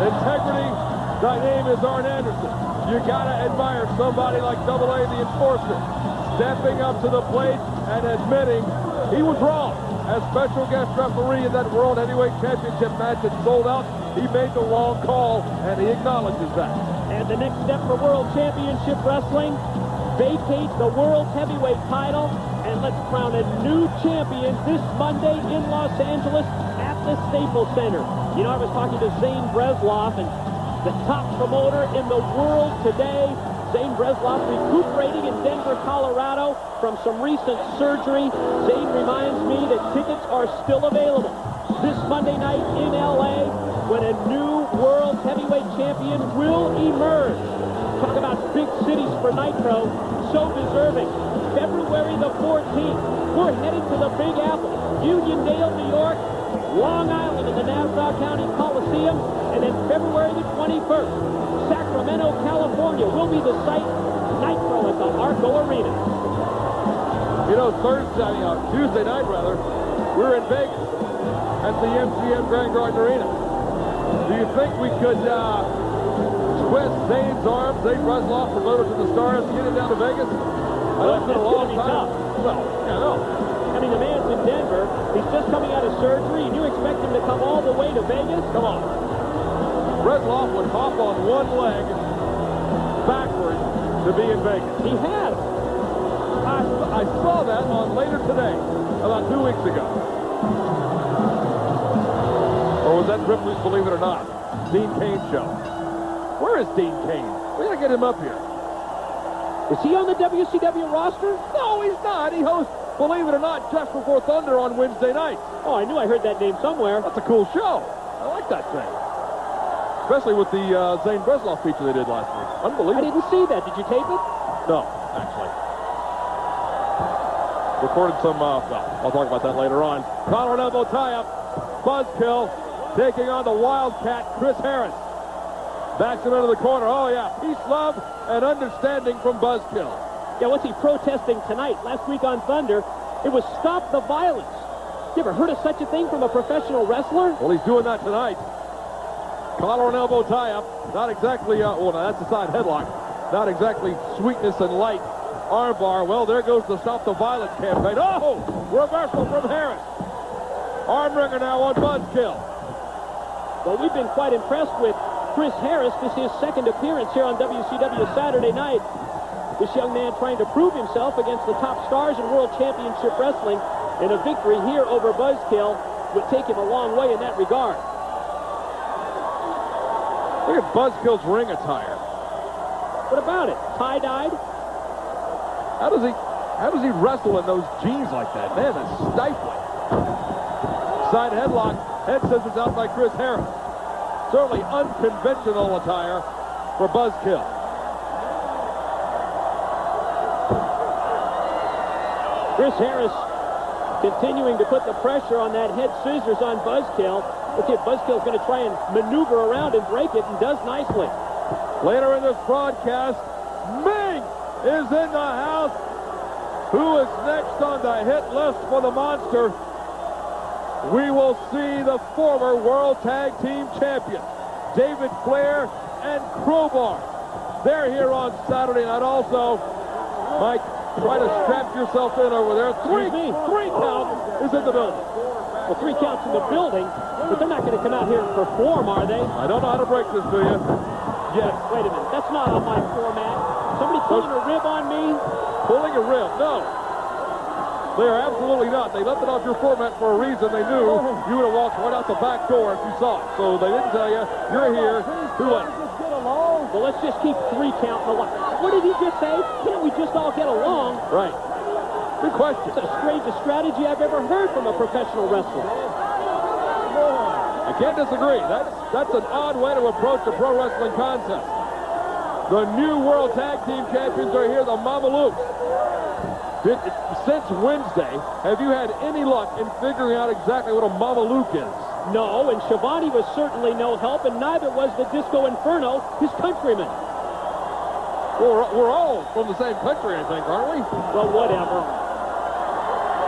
Integrity, thy name is Arn Anderson. You gotta admire somebody like Double A, the Enforcer, stepping up to the plate and admitting he was wrong. As special guest referee in that World Heavyweight Championship match that sold out, he made the wrong call, and he acknowledges that. And the next step for World Championship Wrestling, vacate the World Heavyweight title, and let's crown a new champion this Monday in Los Angeles at the Staples Center. You know, I was talking to Zane Bresloff, and the top promoter in the world today, Zane Bresloff, recuperating in Denver, Colorado from some recent surgery. Zane reminds me that tickets are still available this Monday night in LA when a new World Heavyweight Champion will emerge. Talk about big cities for Nitro, so deserving. February the 14th, we're headed to the Big Apple, Uniondale, New York, Long Island in the Nassau County Coliseum, and then February the 21st, Sacramento, California will be the site. Nitro at the Arco Arena. You know, Tuesday night, we're in Vegas at the MGM Grand Garden Arena. Do you think we could twist Zane's arm, Zane Bresloff, promoter to the Stars, and get him down to Vegas? I know it's been a long time. Well, yeah, no. I mean, the man's in Denver. He's just coming out of surgery, and you expect him to come all the way to Vegas? Come on. Bresloff would hop on one leg backwards to be in Vegas. He has. I saw that on Later Today about 2 weeks ago. Or was that Ripley's Believe It or Not? Dean Cain show. Where is Dean Cain? We gotta get him up here. Is he on the WCW roster? No, he's not. He hosts Believe It or Not just before Thunder on Wednesday night. Oh, I knew I heard that name somewhere. That's a cool show. I like that thing. Especially with the Zane Bresloff feature they did last week. Unbelievable. I didn't see that. Did you tape it? No, actually. Recorded some, well, I'll talk about that later on. Collar and elbow tie-up. Buzzkill taking on the Wildcat, Chris Harris. Backs him into the corner. Oh, yeah. Peace, love, and understanding from Buzzkill. Yeah, what's he protesting tonight? Last week on Thunder, it was stop the violence. You ever heard of such a thing from a professional wrestler? Well, he's doing that tonight. Collar and elbow tie-up. Not exactly, well, that's a side headlock. Not exactly sweetness and light. Armbar. Well, there goes the Stop the Violence campaign. Oh! Reversal from Harris. Arm wringer now on Buzzkill. Well, we've been quite impressed with Chris Harris. This is his second appearance here on WCW Saturday night. This young man trying to prove himself against the top stars in World Championship Wrestling. And a victory here over Buzzkill would take him a long way in that regard. Look at Buzzkill's ring attire. What about it? Tie-dyed? How does he wrestle in those jeans like that? Man, that's stifling. Side headlock. Head scissors out by Chris Harris. Certainly unconventional attire for Buzzkill. Chris Harris continuing to put the pressure on that head scissors on Buzzkill. Let's see if Buzzkill's going to try and maneuver around and break it, and does nicely. Later in this broadcast, Ming is in the house. Who is next on the hit list for the Monster? We will see the former World Tag Team Champion, David Flair and Crowbar. They're here on Saturday night also. Mike, try to strap yourself in over there. Three count is in the building. Well, 3 counts in the building, but they're not going to come out here and perform, are they? I don't know how to break this to you. Yes. Wait a minute. That's not on my format. Somebody pulling a rib on me? Pulling a rib? No. They are absolutely not. They left it off your format for a reason. They knew you would have walked right out the back door if you saw it. So they didn't tell you, you're here. Who won? Well, let's just keep 3 counting. What did he just say? Can't we just all get along? Right. Good question. It's the strangest strategy I've ever heard from a professional wrestler. I can't disagree. That's an odd way to approach the pro wrestling contest. The new World Tag Team Champions are here, the Mamalukes. Since Wednesday, have you had any luck in figuring out exactly what a Mamaluke is? No, and Schiavone was certainly no help, and neither was the Disco Inferno, his countryman. Well, we're all from the same country, I think, aren't we? Well, whatever.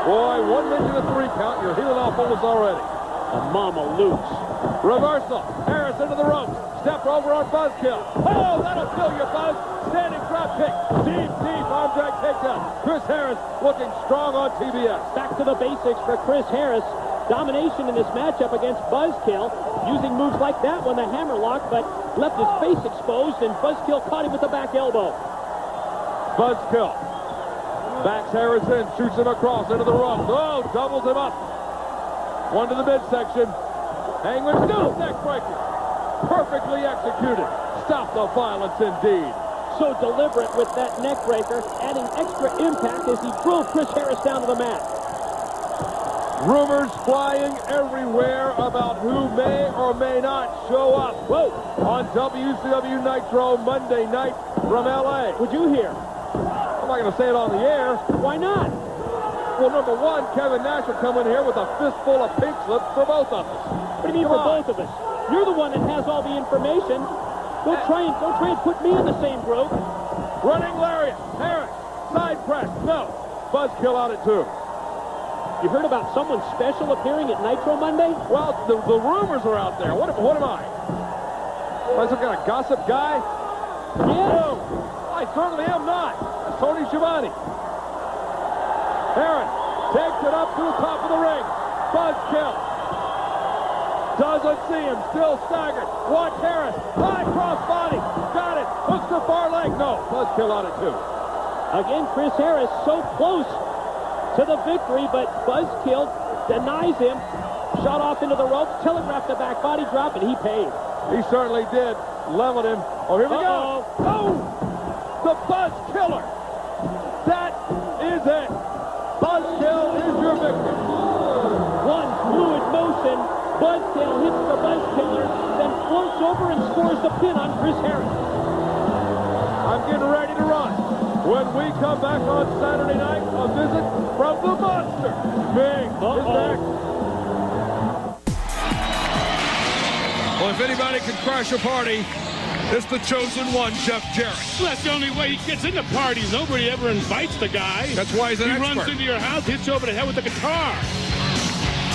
Boy, 1 minute and a 3 count. You're healing off on us already. The Mamalukes. Reversal. Harris into the ropes. Step over on Buzzkill. Oh, that'll kill you, Buzz. Standing drop kick. Deep arm drag takedown. Chris Harris looking strong on TBS. Back to the basics for Chris Harris. Domination in this matchup against Buzzkill. Using moves like that one, the hammerlock, but left his face exposed, and Buzzkill caught him with the back elbow. Buzzkill backs Harris in, shoots him across into the ropes. Oh, doubles him up. One to the midsection. Hangman still neck breaker. Perfectly executed. Stop the violence indeed. So deliberate with that neck breaker, adding extra impact as he drove Chris Harris down to the mat. Rumors flying everywhere about who may or may not show up on WCW Nitro Monday night from LA. Would you hear? I'm not going to say it on the air. Why not? Well, number one, Kevin Nash will come in here with a fistful of pink slips for both of us. What do you mean for both of us? You're the one that has all the information. Don't try and put me in the same group. Running lariat. Harris. Side press. No. Buzzkill out at 2. You heard about someone special appearing at Nitro Monday? Well, the rumors are out there. What am I? Am I some kind of gossip guy? Yeah. No. I certainly am not. That's Tony Schiavone. Harris takes it up to the top of the ring. Buzzkill. Doesn't see him. Still staggered. Watch Harris. High cross body. Got it. Hooks the far leg. No. Buzzkill out at 2. Again, Chris Harris so close to the victory, but Buzzkill denies him. Shot off into the ropes. Telegraphed the back body drop, and he paid. He certainly did. Leveled him. Oh, here we go. Oh! The Buzzkiller. That is it. Buzzkill is your victim. One fluid motion. Buzzkill hits the Buzzkiller, then floats over and scores the pin on Chris Harris. I'm getting ready to run. When we come back on Saturday night, a visit from the Monster. Bing is next. Well, if anybody can crash a party, it's the chosen one, Jeff Jarrett. Well, that's the only way he gets into parties. Nobody ever invites the guy. That's why he's an expert. He runs into your house, hits you over the head with the guitar.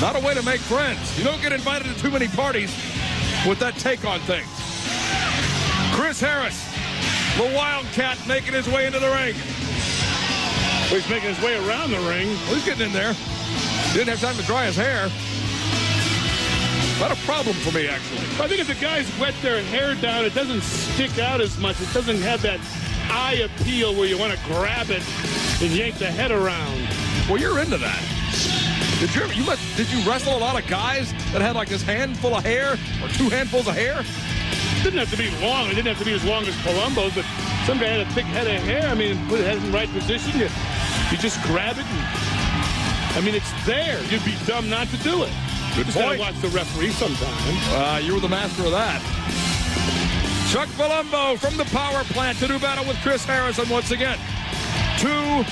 Not a way to make friends. You don't get invited to too many parties with that take on things. Chris Harris, the Wildcat, making his way into the ring. Well, he's making his way around the ring. Well, he's getting in there. Didn't have time to dry his hair. Not a problem for me, actually. I think if the guys wet their hair down, it doesn't stick out as much. It doesn't have that eye appeal where you want to grab it and yank the head around. Well, you're into that. Did you wrestle a lot of guys that had like this handful of hair or 2 handfuls of hair? It didn't have to be long. It didn't have to be as long as Palumbo's, but some guy had a thick head of hair. I mean, put it in the right position. You just grab it. I mean, it's there. You'd be dumb not to do it. Good just point. Gotta watch the referee sometime. You were the master of that. Chuck Palumbo from the power plant to do battle with Chris Harris, and once again, 2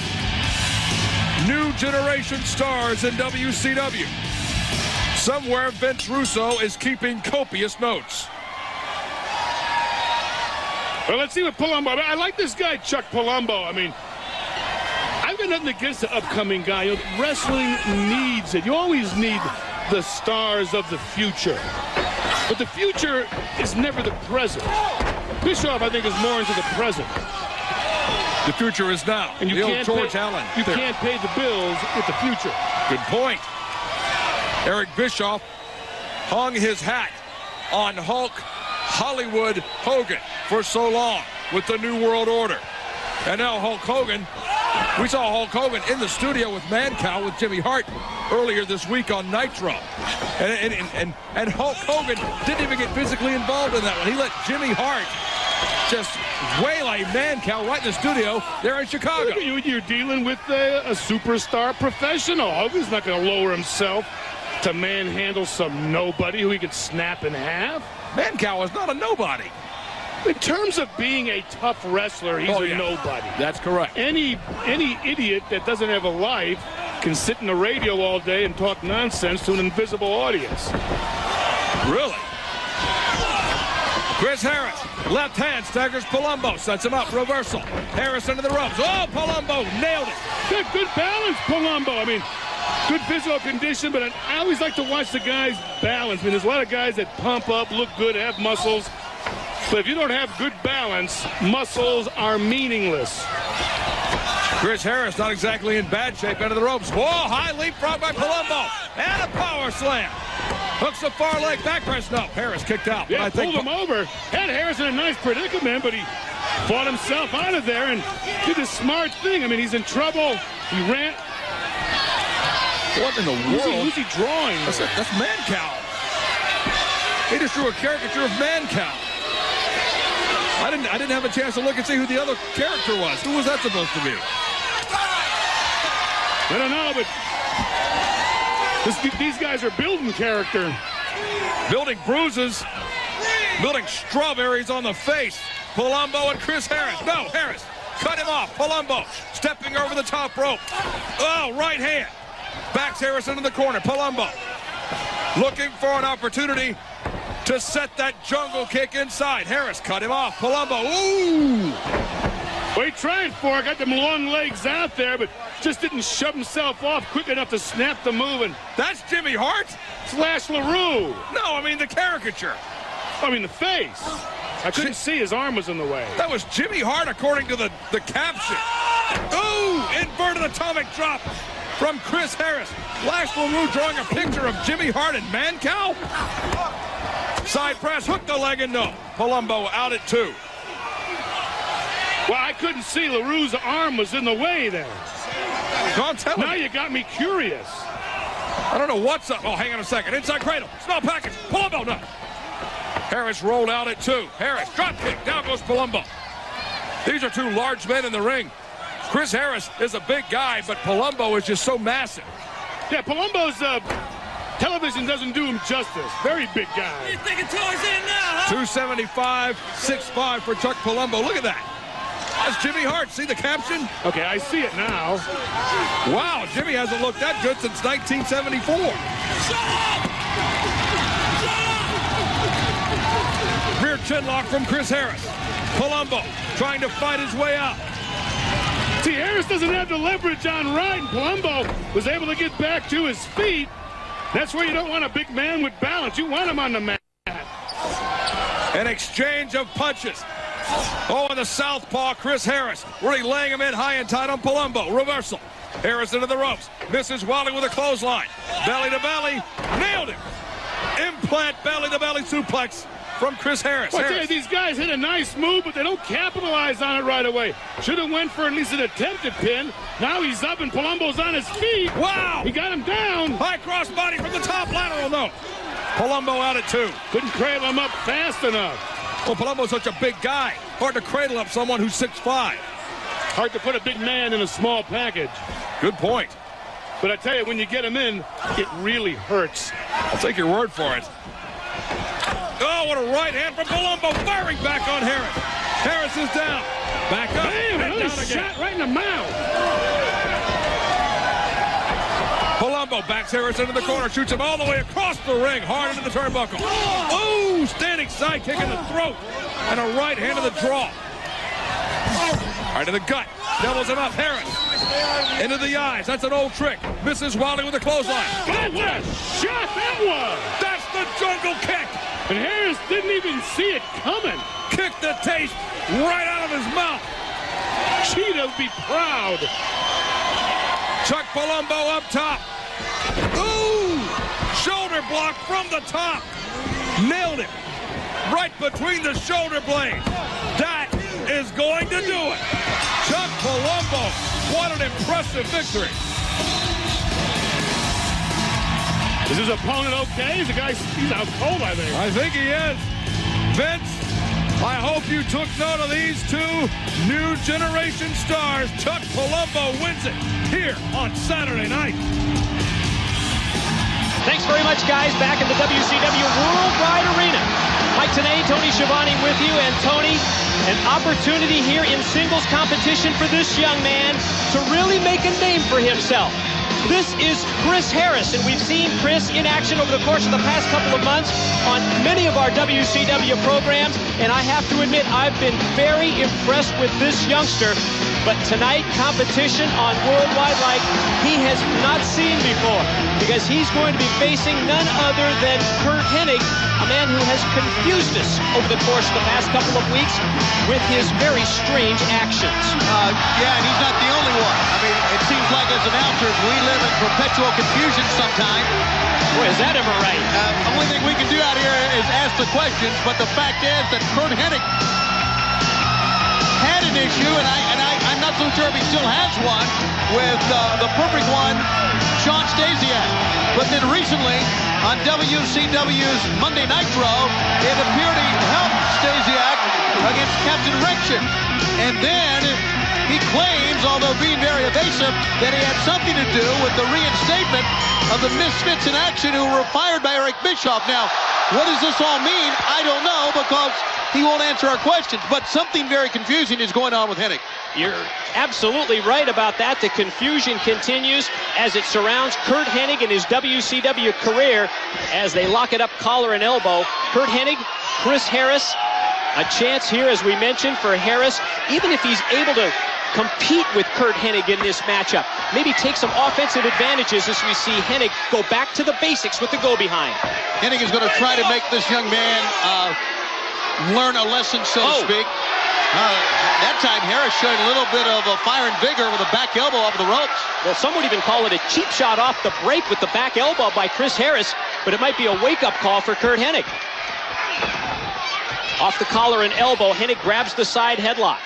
new generation stars in WCW. Somewhere Vince Russo is keeping copious notes. Well, let's see what Palumbo. I like this guy, Chuck Palumbo. I mean, I've got nothing against the upcoming guy. You know, wrestling needs it. You always need the stars of the future. But the future is never the present. Bischoff, I think, is more into the present. The future is now. And you the old can't George Allen. You can't pay the bills with the future. Good point. Eric Bischoff hung his hat on Hulk Hollywood Hogan for so long with the New World Order. And now Hulk Hogan, we saw Hulk Hogan in the studio with Mancow with Jimmy Hart earlier this week on Nitro. And Hulk Hogan didn't even get physically involved in that one. He let Jimmy Hart just waylay Mancow right in the studio there in Chicago. You're dealing with a superstar professional. Hogan's not going to lower himself to manhandle some nobody who he could snap in half. Mancow is not a nobody. In terms of being a tough wrestler, he's a nobody. That's correct. Any idiot that doesn't have a life can sit in the radio all day and talk nonsense to an invisible audience. Really? Chris Harris, left hand, staggers Palumbo, sets him up, reversal. Harris into the ropes. Oh, Palumbo nailed it. Good balance, Palumbo. I mean, Good physical condition, but I always like to watch the guys balance. I mean, there's a lot of guys that pump up, look good, have muscles. But if you don't have good balance, muscles are meaningless. Chris Harris not exactly in bad shape. Into the ropes. Whoa, high leapfrog by Palumbo. And a power slam. Hooks the far leg, back press. No, Harris kicked out. Yeah, pulled him over. Had Harris in a nice predicament, but he fought himself out of there and did a smart thing. I mean, he's in trouble. He ran. What in the world? Who's he drawing? That's Man-Cow. He just drew a caricature of Man-Cow. I didn't have a chance to look and see who the other character was. Who was that supposed to be? I don't know, but these guys are building character. Building bruises. Building strawberries on the face. Palumbo and Chris Harris. No, Harris. Cut him off. Palumbo stepping over the top rope. Oh, right hand. Backs Harris into the corner. Palumbo looking for an opportunity to set that jungle kick inside. Harris cut him off. Palumbo. Ooh! Well, he tried for it. Got them long legs out there, but just didn't shove himself off quick enough to snap the move. And that's Jimmy Hart? Slash LaRue. No, I mean the caricature. I mean the face. I couldn't see. His arm was in the way. That was Jimmy Hart according to the caption. Ooh! Inverted atomic drop from Chris Harris. Lash LaRue drawing a picture of Jimmy Hart and Man-Cow. Side press, hook the leg and no. Palumbo out at 2. Well, I couldn't see. LaRue's arm was in the way there. Now you got me curious. I don't know what's up. Oh, hang on a second. Inside cradle. Small package. Palumbo, no. Harris rolled out at 2. Harris, drop kick. Down goes Palumbo. These are two large men in the ring. Chris Harris is a big guy, but Palumbo is just so massive. Yeah, Palumbo's television doesn't do him justice. Very big guy. You're thinking towards in now, huh? 275, 6'5" for Chuck Palumbo. Look at that. That's Jimmy Hart. See the caption? Okay, I see it now. Wow, Jimmy hasn't looked that good since 1974. Rear chin lock from Chris Harris. Palumbo trying to fight his way out. See, Harris doesn't have the leverage on right, and Palumbo was able to get back to his feet. That's where you don't want a big man with balance. You want him on the mat. An exchange of punches. Oh, and the southpaw, Chris Harris, really laying him in high and tight on Palumbo. Reversal. Harris into the ropes. Misses Wally with a clothesline. Belly to belly. Nailed him. Implant belly to belly suplex from Chris Harris. Well, I tell you, these guys hit a nice move, but they don't capitalize on it right away. Should have went for at least an attempted pin. Now he's up and Palumbo's on his feet. Wow! He got him down. High cross body from the top lateral, no. Palumbo out at 2. Couldn't cradle him up fast enough. Well, Palumbo's such a big guy. Hard to cradle up someone who's 6'5". Hard to put a big man in a small package. Good point. But I tell you, when you get him in, it really hurts. I'll take your word for it. Oh, what a right hand from Palumbo, firing back on Harris. Harris is down. Back up. Damn, another down shot right in the mouth. Palumbo backs Harris into the corner, shoots him all the way across the ring, hard into the turnbuckle. Ooh, standing side kick in the throat, and a right hand to the draw. Right to the gut, doubles him up. Harris into the eyes. That's an old trick. Misses Wally with a clothesline. Oh, what a shot that was! That's the jungle kick. And Harris didn't even see it coming. Kicked the taste right out of his mouth. Cheetah would be proud. Chuck Palumbo up top. Ooh! Shoulder block from the top. Nailed it. Right between the shoulder blades. That is going to do it. Chuck Palumbo. What an impressive victory. Is his opponent okay? He's out cold, I think. I think he is. Vince, I hope you took note of these two new generation stars. Chuck Palumbo wins it here on Saturday night. Thanks very much, guys. Back in the WCW Worldwide Arena. Mike Tenay, Tony Schiavone with you. And Tony, an opportunity here in singles competition for this young man to really make a name for himself. This is Chris Harris, and we've seen Chris in action over the course of the past couple of months on many of our WCW programs, and I have to admit, I've been very impressed with this youngster. But tonight, competition on Worldwide like he has not seen before, because he's going to be facing none other than Curt Hennig, a man who has confused us over the course of the past couple of weeks with his very strange actions. Yeah, and he's not the only one. I mean, it seems like as announcers, we live in perpetual confusion sometimes. Boy, is that ever right? Only thing we can do out here is ask the questions, but the fact is that Curt Hennig had an issue, and I'm not so sure if he still has one, with the perfect one, Shawn Stasiak. But then recently, on WCW's Monday Nitro, it appeared he helped Stasiak against Captain Wreckship. And then he claims, although being very evasive, that he had something to do with the reinstatement of the Misfits in Action who were fired by Eric Bischoff. Now, what does this all mean? I don't know, because he won't answer our questions. But something very confusing is going on with Hennig. You're absolutely right about that. The confusion continues as it surrounds Curt Hennig and his WCW career as they lock it up collar and elbow. Curt Hennig, Chris Harris, a chance here, as we mentioned, for Harris, even if he's able to compete with Curt Hennig in this matchup. Maybe take some offensive advantages as we see Hennig go back to the basics with the go-behind. Hennig is going to try to make this young man learn a lesson, so to speak. That time, Harris showed a little bit of fire and vigor with a back elbow off the ropes. Well, some would even call it a cheap shot off the break with the back elbow by Chris Harris, but it might be a wake-up call for Curt Hennig. Off the collar and elbow, Hennig grabs the side headlock.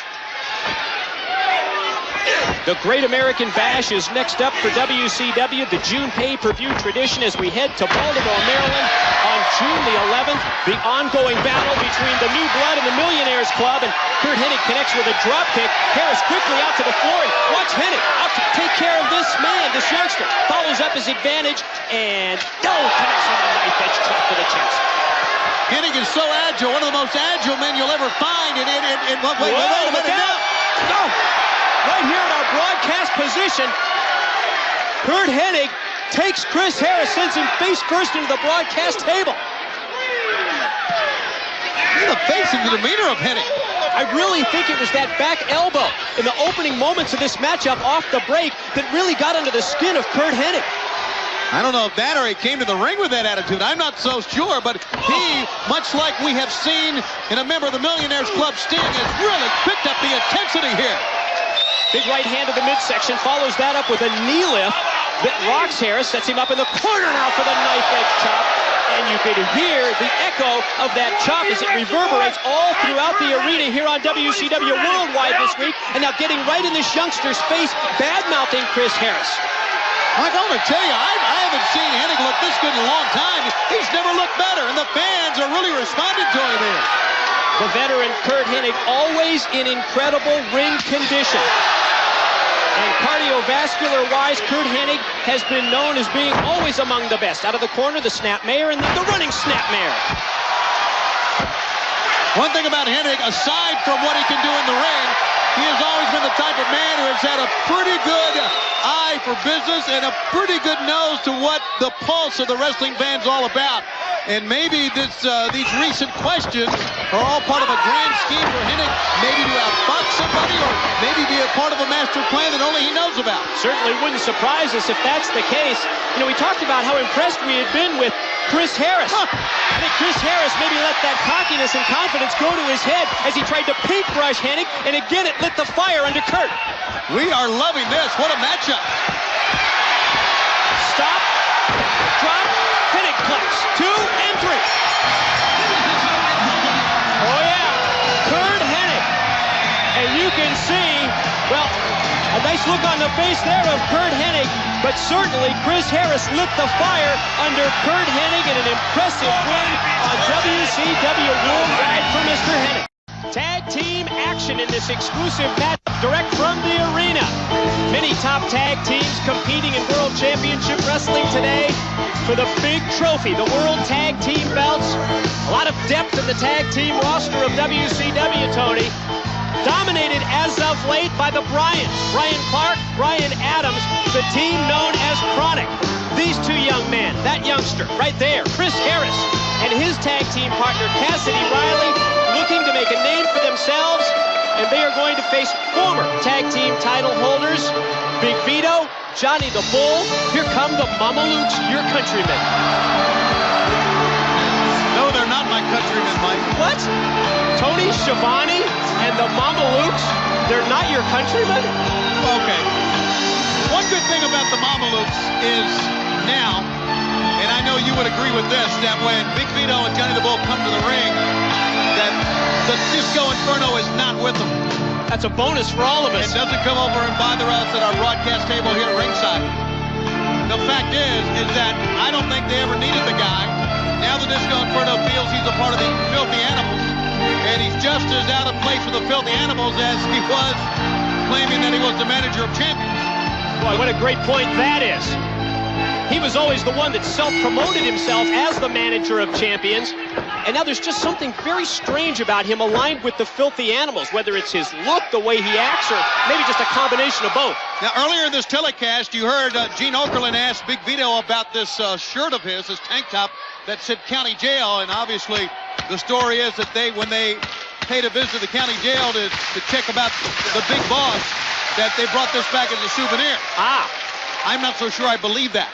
The Great American Bash is next up for WCW, the June pay-per-view tradition, as we head to Baltimore, Maryland on June the 11th. The ongoing battle between the New Blood and the Millionaires Club, and Curt Hennig connects with a drop kick. Harris quickly out to the floor, and watch Hennig out to take care of this man, this youngster. Follows up his advantage, and connects with a knife edge chop to the chest. Hennig is so agile, one of the most agile men you'll ever find. And wait a minute now. Right here in our broadcast position, Curt Hennig takes Chris Harris, sends him face first into the broadcast table. Look at the face and the demeanor of Hennig. I really think it was that back elbow in the opening moments of this matchup off the break that really got under the skin of Curt Hennig. I don't know if that or he came to the ring with that attitude. I'm not so sure, but he, much like we have seen in a member of the Millionaires Club, Sting, has really picked up the intensity here. Big right hand to the midsection, follows that up with a knee lift that rocks Harris, sets him up in the corner now for the knife edge chop. And you could hear the echo of that chop as it reverberates all throughout the arena here on WCW Worldwide this week. And now getting right in this youngster's face, bad-mouthing Chris Harris. I'm going to tell you, I haven't seen Hennig look this good in a long time. He's never looked better, and the fans are really responding to him here. The veteran Curt Hennig always in incredible ring condition. And cardiovascular-wise, Curt Hennig has been known as being always among the best. Out of the corner, the snapmare, and the running snapmare. One thing about Hennig, aside from what he can do in the ring, he has always been the type of man who has had a pretty good eye for business and a pretty good nose to what the pulse of the wrestling fan's all about. And maybe these recent questions are all part of a grand scheme for Hennig, maybe to outbox somebody or maybe be a part of a master plan that only he knows about. Certainly wouldn't surprise us if that's the case. You know, we talked about how impressed we had been with Chris Harris. I think Chris Harris maybe let that cockiness and confidence go to his head as he tried to paintbrush Hennig, and again it lit the fire under Curt. We are loving this. What a matchup. Stop, drop, Hennig clutch, 2 and 3. Oh yeah, Curt Hennig. And you can see, well, a nice look on the face there of Curt Hennig, but certainly Chris Harris lit the fire under Curt Hennig in an impressive win on WCW Worldwide for Mr. Hennig. Tag team action in this exclusive match direct from the arena. Many top tag teams competing in World Championship Wrestling today for the big trophy, the World Tag Team belts. A lot of depth in the tag team roster of WCW, Tony. Dominated as of late by the Bryans. Brian Clark, Brian Adams, the team known as Chronic. These two young men, that youngster right there, Chris Harris, and his tag team partner, Cassidy Riley, looking to make a name for themselves, and they are going to face former tag team title holders, Big Vito, Johnny the Bull. Here come the Mamalukes, your countrymen. No, they're not my countrymen, Mike. What? Tony Schiavone and the Mamalukes, they're not your countrymen? Okay. One good thing about the Mamalukes is now, and I know you would agree with this, that when Big Vito and Johnny the Bull come to the ring, that the Disco Inferno is not with them. That's a bonus for all of us. It doesn't come over and bother us at our broadcast table here at ringside. The fact is that I don't think they ever needed the guy. Now the Disco Inferno feels he's a part of the Filthy Animals, and he's just as out of place with the Filthy Animals as he was claiming that he was the manager of champions. Boy, what a great point that is. He was always the one that self-promoted himself as the manager of champions, and now there's just something very strange about him aligned with the Filthy Animals, whether it's his look, the way he acts, or maybe just a combination of both. Now, earlier in this telecast, you heard Gene Okerlund ask Big Vito about this shirt of his, this tank top that said County Jail, and obviously the story is that when they paid a visit to the county jail to check about the big boss, that they brought this back as a souvenir. I'm not so sure I believe that.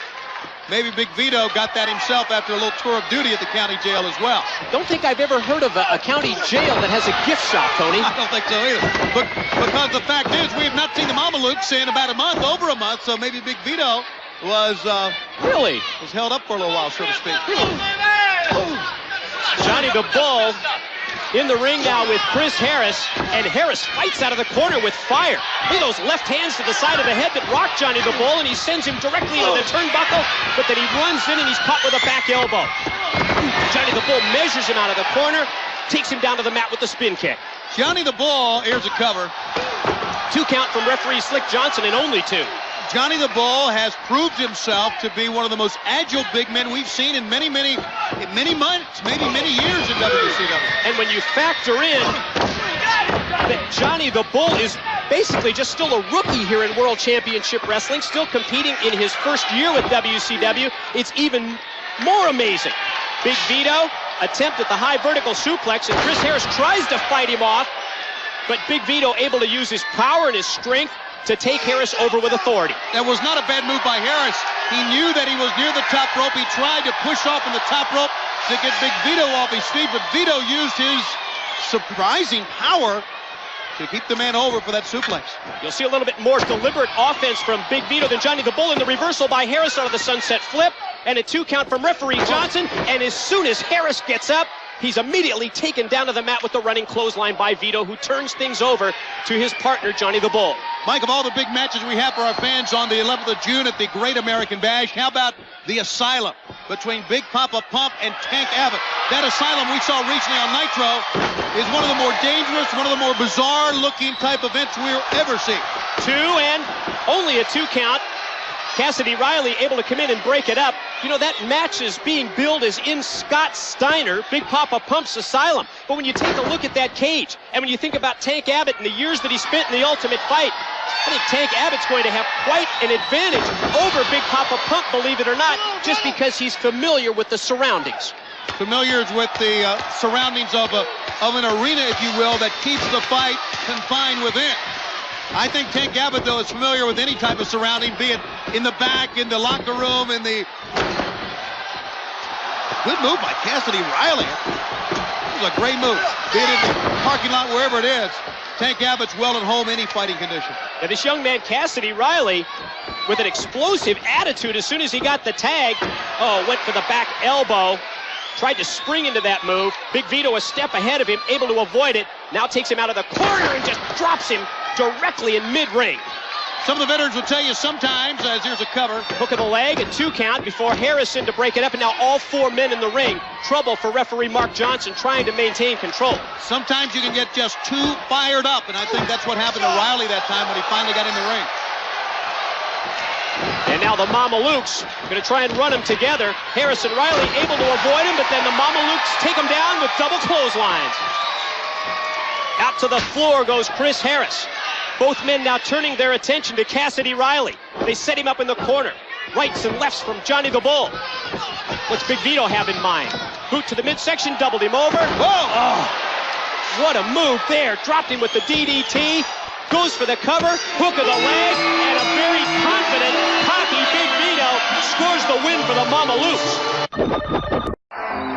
Maybe Big Vito got that himself after a little tour of duty at the county jail as well. Don't think I've ever heard of a county jail that has a gift shop, Tony. I don't think so either. But because the fact is, we have not seen the Mamalukes in about a month, over a month, so maybe Big Vito was held up for a little while, so to speak. Johnny the Bull in the ring now with Chris Harris, and Harris fights out of the corner with fire. Look at those left hands to the side of the head that rock Johnny the Bull, and he sends him directly into the turnbuckle, but then he runs in and he's caught with a back elbow. Johnny the Bull measures him out of the corner, takes him down to the mat with the spin kick. Johnny the Bull, here's a cover. 2 count from referee Slick Johnson, and only 2. Johnny the Bull has proved himself to be one of the most agile big men we've seen in many months, maybe many years in WCW. And when you factor in that Johnny the Bull is basically just still a rookie here in World Championship Wrestling, still competing in his first year with WCW, it's even more amazing. Big Vito attempt at the high vertical suplex, and Chris Harris tries to fight him off, but Big Vito able to use his power and his strength to take Harris over with authority. That was not a bad move by Harris. He knew that he was near the top rope. He tried to push off in the top rope to get Big Vito off his feet, but Vito used his surprising power to keep the man over for that suplex. You'll see a little bit more deliberate offense from Big Vito than Johnny the Bull in the reversal by Harris out of the sunset flip, and a 2 count from referee Johnson, and as soon as Harris gets up, he's immediately taken down to the mat with the running clothesline by Vito, who turns things over to his partner, Johnny the Bull. Mike, of all the big matches we have for our fans on the 11th of June at the Great American Bash, how about the Asylum between Big Papa Pump and Tank Abbott? That Asylum we saw recently on Nitro is one of the more dangerous, one of the more bizarre-looking type events we'll ever see. 2 and only a 2 count. Cassidy Riley able to come in and break it up. You know, that match is being billed as in Scott Steiner, Big Papa Pump's Asylum. But when you take a look at that cage, and when you think about Tank Abbott and the years that he spent in the Ultimate Fight, I think Tank Abbott's going to have quite an advantage over Big Papa Pump, believe it or not, just because he's familiar with the surroundings. Familiar with the surroundings of an arena, if you will, that keeps the fight confined within. I think Tank Abbott, though, is familiar with any type of surrounding, be it in the back, in the locker room, in the... Good move by Cassidy Riley. It was a great move. Be it in the parking lot, wherever it is. Tank Abbott's well at home any fighting condition. Now, this young man, Cassidy Riley, with an explosive attitude as soon as he got the tag. Oh, went for the back elbow. Tried to spring into that move. Big Vito a step ahead of him, able to avoid it. Now takes him out of the corner and just drops him directly in mid-ring. Some of the veterans will tell you sometimes, as here's a cover. Hook of the leg, a 2 count before Harrison to break it up, and now all 4 men in the ring. Trouble for referee Mark Johnson trying to maintain control. Sometimes you can get just too fired up, and I think that's what happened to Riley that time when he finally got in the ring. And now the Mamalukes going to try and run them together. Harrison Riley able to avoid him, but then the Mamalukes take him down with double clotheslines. Out to the floor goes Chris Harris. Both men now turning their attention to Cassidy Riley. They set him up in the corner. Rights and lefts from Johnny the Bull. What's Big Vito have in mind? Boot to the midsection, doubled him over. Whoa! Oh, what a move there. Dropped him with the DDT. Goes for the cover, hook of the leg, and a very confident, cocky Big Vito scores the win for the Mamalukes.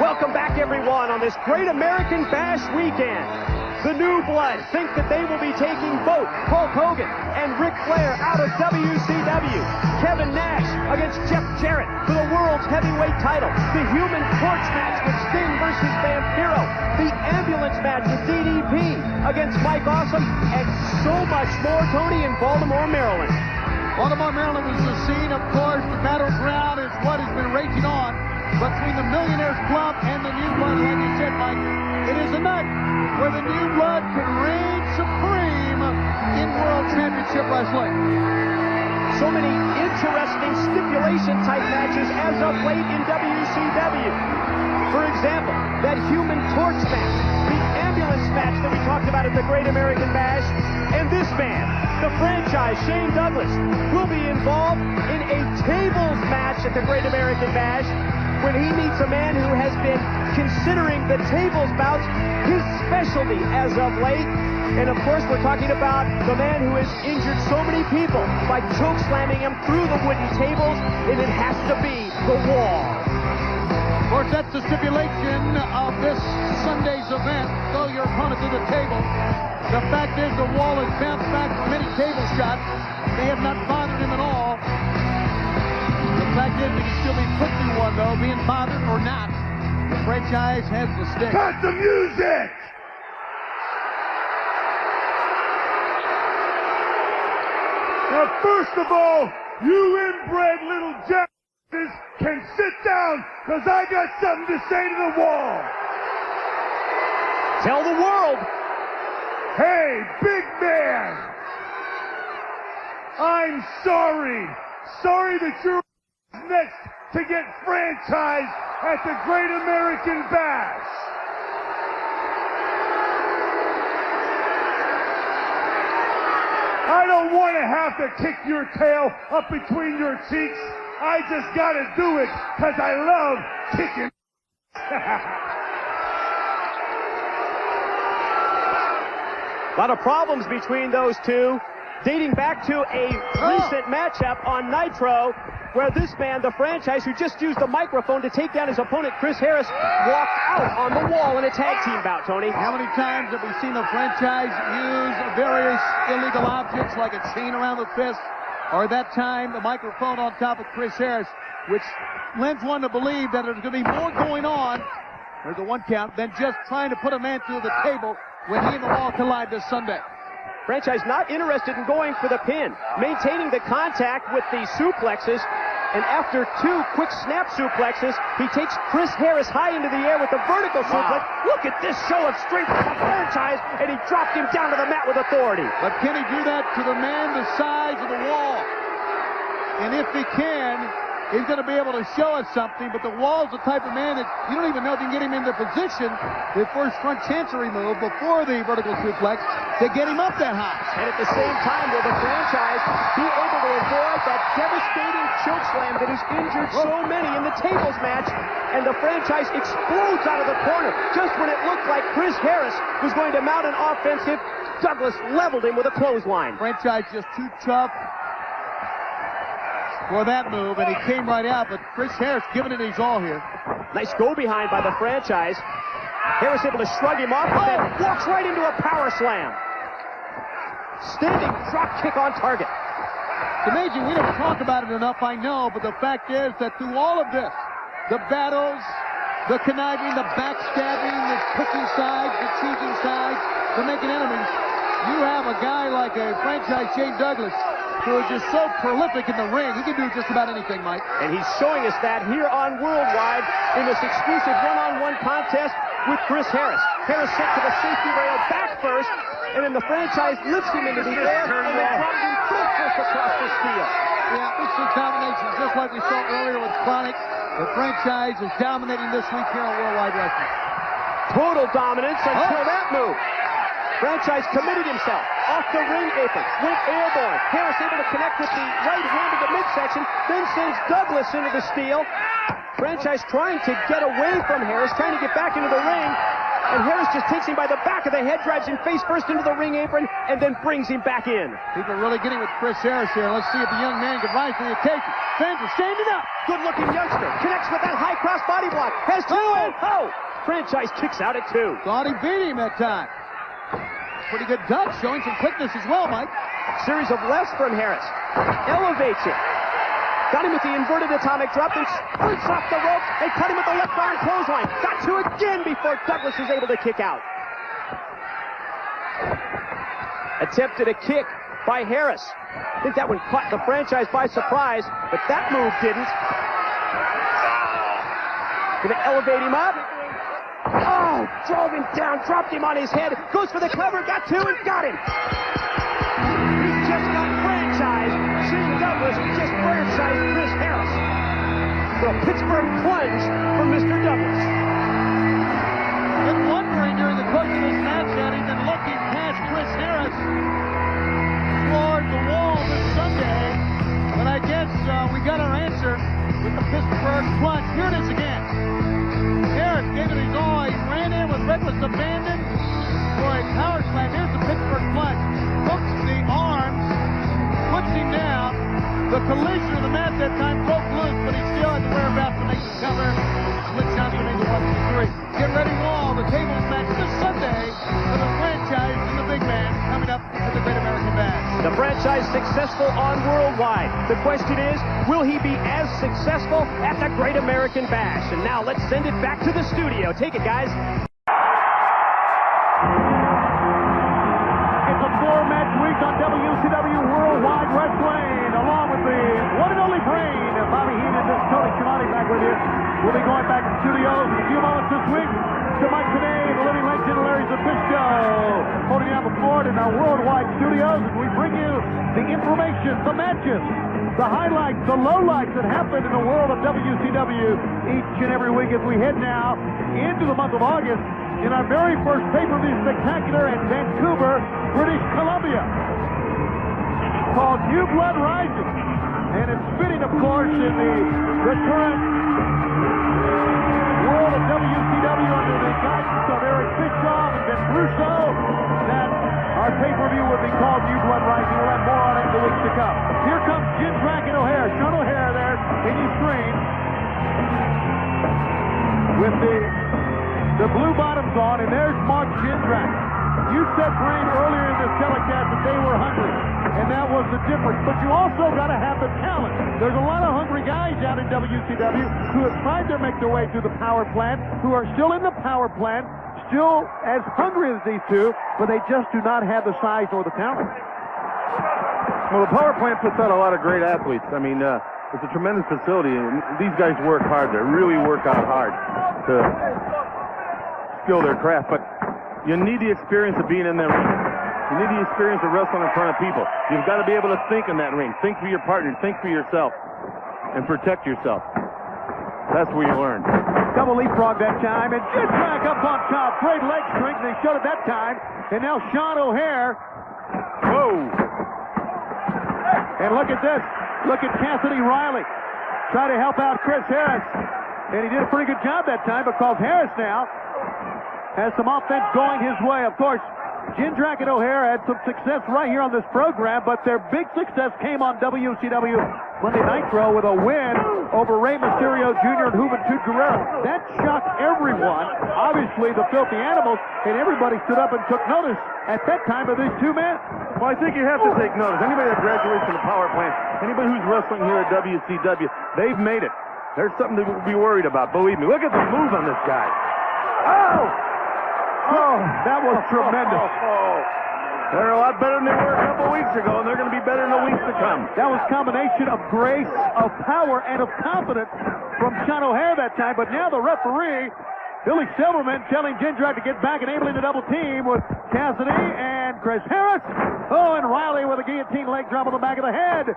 Welcome back, everyone, on this great American Bash weekend. The New Blood think that they will be taking both Hulk Hogan and Ric Flair out of WCW. Kevin Nash against Jeff Jarrett for the World's Heavyweight title. The Human Torch match with Sting versus Vampiro. The Ambulance match with DDP against Mike Awesome. And so much more, Tony, in Baltimore, Maryland. Baltimore, Maryland was the scene, of course. The battleground is what has been raging on between the Millionaires Club and the New Blood. Like you said, Mike, it is a night where the New Blood can reign supreme in World Championship Wrestling. So many interesting stipulation-type matches as of late in WCW. For example, that Human Torch match, the Ambulance match that we talked about at the Great American Bash, and this man, the franchise, Shane Douglas, will be involved in a tables match at the Great American Bash when he meets a man who has been considering the tables bouts his specialty as of late. And of course, we're talking about the man who has injured so many people by choke slamming him through the wooden tables, and it has to be the wall. Of course, that's the stipulation of this Sunday's event. Throw your opponent to the table. The fact is, the wall has bounced back from many table shots. They have not bothered him at all. The fact is, he can still be put through one, though, being bothered or not. The franchise has the stick. Cut the music! Now, first of all, you inbred little jackasses can sit down, because I got something to say to the wall. Tell the world. Hey, big man. I'm sorry. Sorry that you're next to get franchised at the Great American Bash. I don't want to have to kick your tail up between your cheeks. I just got to do it because I love kicking. A lot of problems between those two, dating back to a recent matchup on Nitro, where this man, the franchise, who just used the microphone to take down his opponent, Chris Harris, walked out on the wall in a tag team bout, Tony. How many times have we seen the franchise use various illegal objects like a chain around the fist, or that time the microphone on top of Chris Harris, which lends one to believe that there's going to be more going on, there's a one count, than just trying to put a man through the table when he and the wall collide this Sunday. Franchise not interested in going for the pin, maintaining the contact with the suplexes, and after two quick snap suplexes, he takes Chris Harris high into the air with the vertical suplex. Look at this show of strength from the franchise, and he dropped him down to the mat with authority. But can he do that to the man the size of the wall? And if he can, he's going to be able to show us something, but the Wall's the type of man that you don't even know if you can get him into position, the first front chancery move before the vertical suplex, to get him up that high. And at the same time, will the franchise be able to avoid that devastating choke slam that has injured so many in the tables match, and the franchise explodes out of the corner just when it looked like Chris Harris was going to mount an offensive. Douglas leveled him with a clothesline. Franchise just too tough for that move, and he came right out, but Chris Harris giving it his all here. Nice go behind by the franchise. Harris able to shrug him off, and then walks right into a power slam. Standing drop kick on target. It's amazing, we don't talk about it enough, I know, but the fact is that through all of this, the battles, the conniving, the backstabbing, the picking sides, the choosing sides, the making enemies, you have a guy like a franchise Shane Douglas, who is just so prolific in the ring. He can do just about anything, Mike. And he's showing us that here on Worldwide in this exclusive one-on-one contest with Chris Harris. Harris sent to the safety rail back first, and then the franchise lifts him into the air, and then drops him foot first across the steel. Yeah, this is domination, just like we saw earlier with Chronic. The franchise is dominating this week here on Worldwide Wrestling. Total dominance until that move. Franchise committed himself. Off the ring apron. Went airborne. Harris able to connect with the right hand of the midsection. Then sends Douglas into the steal. Franchise trying to get away from Harris. Trying to get back into the ring. And Harris just takes him by the back of the head. Drives him face first into the ring apron. And then brings him back in. People are really getting with Chris Harris here. Let's see if the young man can rise to the occasion. Fans are standing up. Good-looking youngster. Connects with that high cross body block. Has two in. Oh! Franchise kicks out at 2. Thought he beat him that time. Pretty good duck, showing some quickness as well, Mike. Series of lefts from Harris. Elevates him. Got him with the inverted atomic drop, then sprints off the rope and cut him with the left arm clothesline. Got to again before Douglas is able to kick out. Attempted a kick by Harris. I think that one caught the Franchise by surprise, but that move didn't. Gonna elevate him up. Oh, drove him down, dropped him on his head, goes for the cover, got 2 and got him. He just got Franchise. Shane Douglas just franchised Chris Harris. For a Pittsburgh plunge from Mr. Douglas. Been wondering during the course of this match that he's been looking past Chris Harris toward the wall this Sunday. But I guess we got our answer with the Pittsburgh plunge. Here it is again. Harris gave it his all. He ran in with reckless abandon for a power slam. Here's the Pittsburgh plunge. Hooks the arms, puts him down. The collision of the mat that time broke loose, but he still had the whereabouts to make the cover. Split shots to make the 1, 2, 3. Get ready, Wall. The tables match this Sunday for the Franchise and the big man coming up at the Great American Bash. The Franchise successful on Worldwide. The question is, will he be as successful at the Great American Bash? And now let's send it back to the studio. Take it, guys. It's a 4-match week on WCW Worldwide Wrestling, along with the one and only brain, Bobby Heenan and Tony Schiavone back with you. We'll be going back to the studios in a few moments this week to Mike today, the living legend Larry Zbyszko, holding down the fort in our Worldwide studios as we bring you the information, the matches, the highlights, the lowlights that happen in the world of WCW each and every week as we head now into the month of August in our very first pay-per-view spectacular in Vancouver, British Columbia, called New Blood Rising. And it's fitting, of course, in the current world of WCW under the guidance of Eric Bischoff and Ben Russo that our pay-per-view would be called New Blood Rising. We'll have more on it in the weeks to come. Here comes Jindrak and O'Hare. Shawn O'Hare there in your screen with the blue bottoms on, and there's Mark Jindrak. You said, Brain, earlier in this telecast that they were hungry, and that was the difference. But you also got to have the talent. There's a lot of hungry guys out in WCW who have tried to make their way through the power plant, who are still in the power plant, still as hungry as these two, but they just do not have the size or the talent. Well, the power plant puts out a lot of great athletes. I mean, it's a tremendous facility, and these guys work hard. They really work out hard to skill their craft, but you need the experience of being in that ring. You need the experience of wrestling in front of people. You've got to be able to think in that ring. Think for your partner. Think for yourself. And protect yourself. That's where you learn. Double leapfrog that time, and Jindrak up on top. Great leg strength, they showed it that time. And now Shawn O'Hare. Whoa! And look at this. Look at Cassidy Riley. Try to help out Chris Harris. And he did a pretty good job that time because Harris now has some offense going his way. Of course, Jindrak and O'Hare had some success right here on this program, but their big success came on WCW Monday Nitro with a win over Rey Mysterio Jr. and Juventud Guerrero. That shocked everyone, obviously the Filthy Animals, and everybody stood up and took notice at that time of these two men. Well, I think you have to take notice. Anybody that graduates from the power plant, anybody who's wrestling here at WCW, they've made it. There's something to be worried about, believe me. Look at the move on this guy. Oh! Oh, that was tremendous. They're a lot better than they were a couple weeks ago, and they're going to be better in the weeks to come. That was a combination of grace, of power, and of confidence from Shawn O'Hare that time. But now the referee, Billy Silverman, telling Jindrak to get back and enabling the double team with Cassidy and Chris Harris. Oh, and Riley with a guillotine leg drop on the back of the head.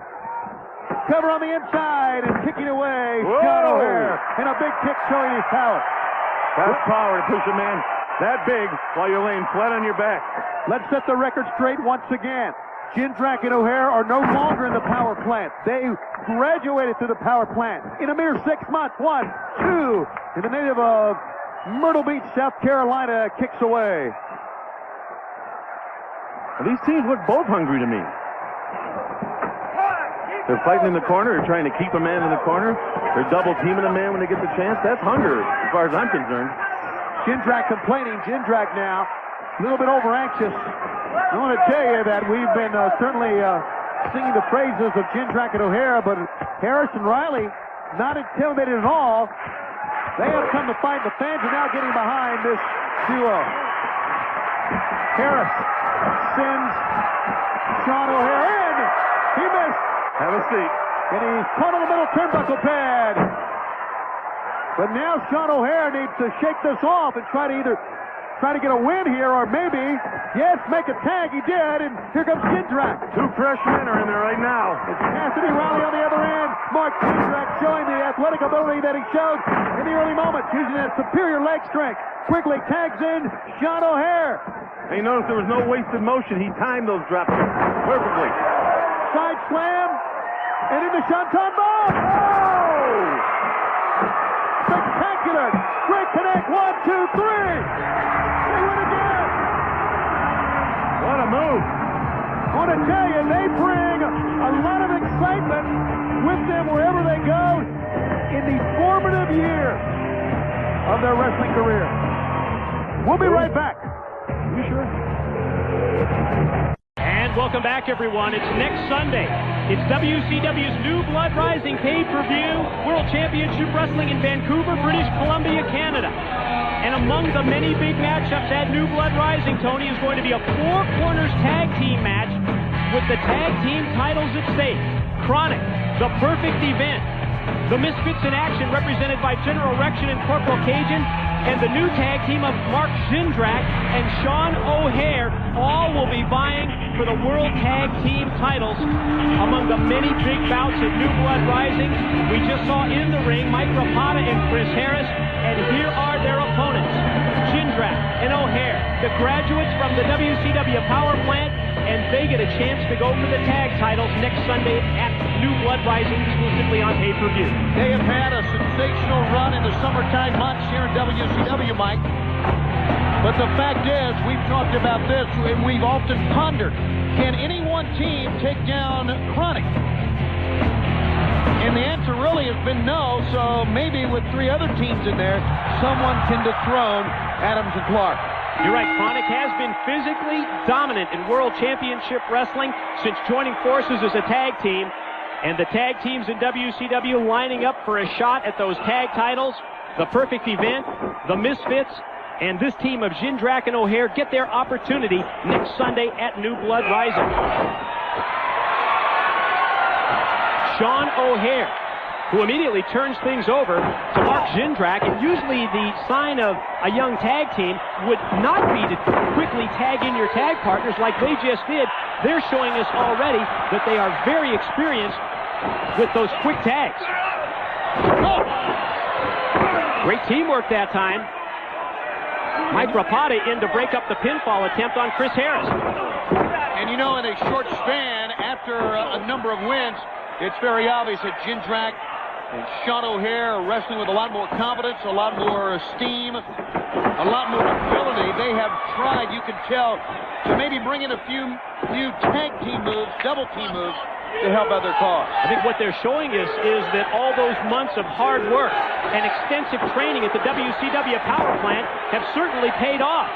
Cover on the inside and kicking away. Shawn O'Hare. And a big kick showing his power. That's power to push a man that big while you're laying flat on your back. Let's set the record straight once again. Jindrak and O'Hare are no longer in the power plant. They graduated to the power plant in a mere 6 months. 1, 2, and the native of Myrtle Beach, South Carolina, kicks away. Well, these teams look both hungry to me. They're fighting in the corner. They're trying to keep a man in the corner. They're double teaming a man when they get the chance. That's hunger, as far as I'm concerned. Jindrak complaining. Jindrak now a little bit over anxious. I want to tell you that we've been certainly singing the praises of Jindrak and O'Hare, but Harris and Riley not intimidated at all. They have come to fight. The fans are now getting behind this duo. Harris sends Shawn O'Hare in. He missed. Have a seat. And he's caught on the middle turnbuckle pad. But now Shawn O'Hare needs to shake this off and try to get a win here, or maybe, yes, make a tag. He did, and here comes Jindrak. 2 fresh men are in there right now. It's Cassidy, Riley on the other end. Mark Jindrak showing the athletic ability that he showed in the early moments, using that superior leg strength. Quickly tags in Shawn O'Hare. And you notice there was no wasted motion. He timed those drop kicks perfectly. Side slam, and into Shanton Bomb. Oh! Spectacular. Great connect. 1, 2, 3. They win again. What a move. I want to tell you, they bring a lot of excitement with them wherever they go in the formative years of their wrestling career. We'll be right back. You sure? And welcome back, everyone. It's next Sunday. It's WCW's New Blood Rising pay-per-view, World Championship Wrestling in Vancouver, British Columbia, Canada. And among the many big matchups at New Blood Rising, Tony, is going to be a 4 corners tag team match with the tag team titles at stake. Chronic, the perfect event. The Misfits in action, represented by General Rection and Corporal Cajun, and the new tag team of Mark Jindrak and Shawn O'Hare, all will be vying for the World Tag Team titles. Among the many big bouts at New Blood Rising, we just saw in the ring Mike Rapada and Chris Harris, and here are their opponents. Jindrak and O'Hare, the graduates from the WCW power plant, and they get a chance to go for the tag titles next Sunday at New Blood Rising, exclusively on pay-per-view. They have had a sensational run in the summertime months here in WCW, Mike. But the fact is, we've talked about this, and we've often pondered, can any one team take down Chronic? And the answer really has been no, so maybe with 3 other teams in there, someone can dethrone Adams and Clark. You're right, Chronic has been physically dominant in World Championship Wrestling since joining forces as a tag team. And the tag teams in WCW lining up for a shot at those tag titles. The Perfect Event, the Misfits, and this team of Jindrak and O'Hare get their opportunity next Sunday at New Blood Rising. Shawn O'Hare, who immediately turns things over to Mark Jindrak, and usually the sign of a young tag team would not be to quickly tag in your tag partners like they just did. They're showing us already that they are very experienced with those quick tags. Oh! Great teamwork that time. Mike Rapada in to break up the pinfall attempt on Chris Harris. And you know, in a short span, after a number of wins, it's very obvious that Jindrak and Shawn O'Hare are wrestling with a lot more confidence, a lot more esteem, a lot more ability. They have tried, you can tell, to maybe bring in a few new tag team moves, double team moves, to help out their cause. I think what they're showing is that all those months of hard work and extensive training at the WCW power plant have certainly paid off.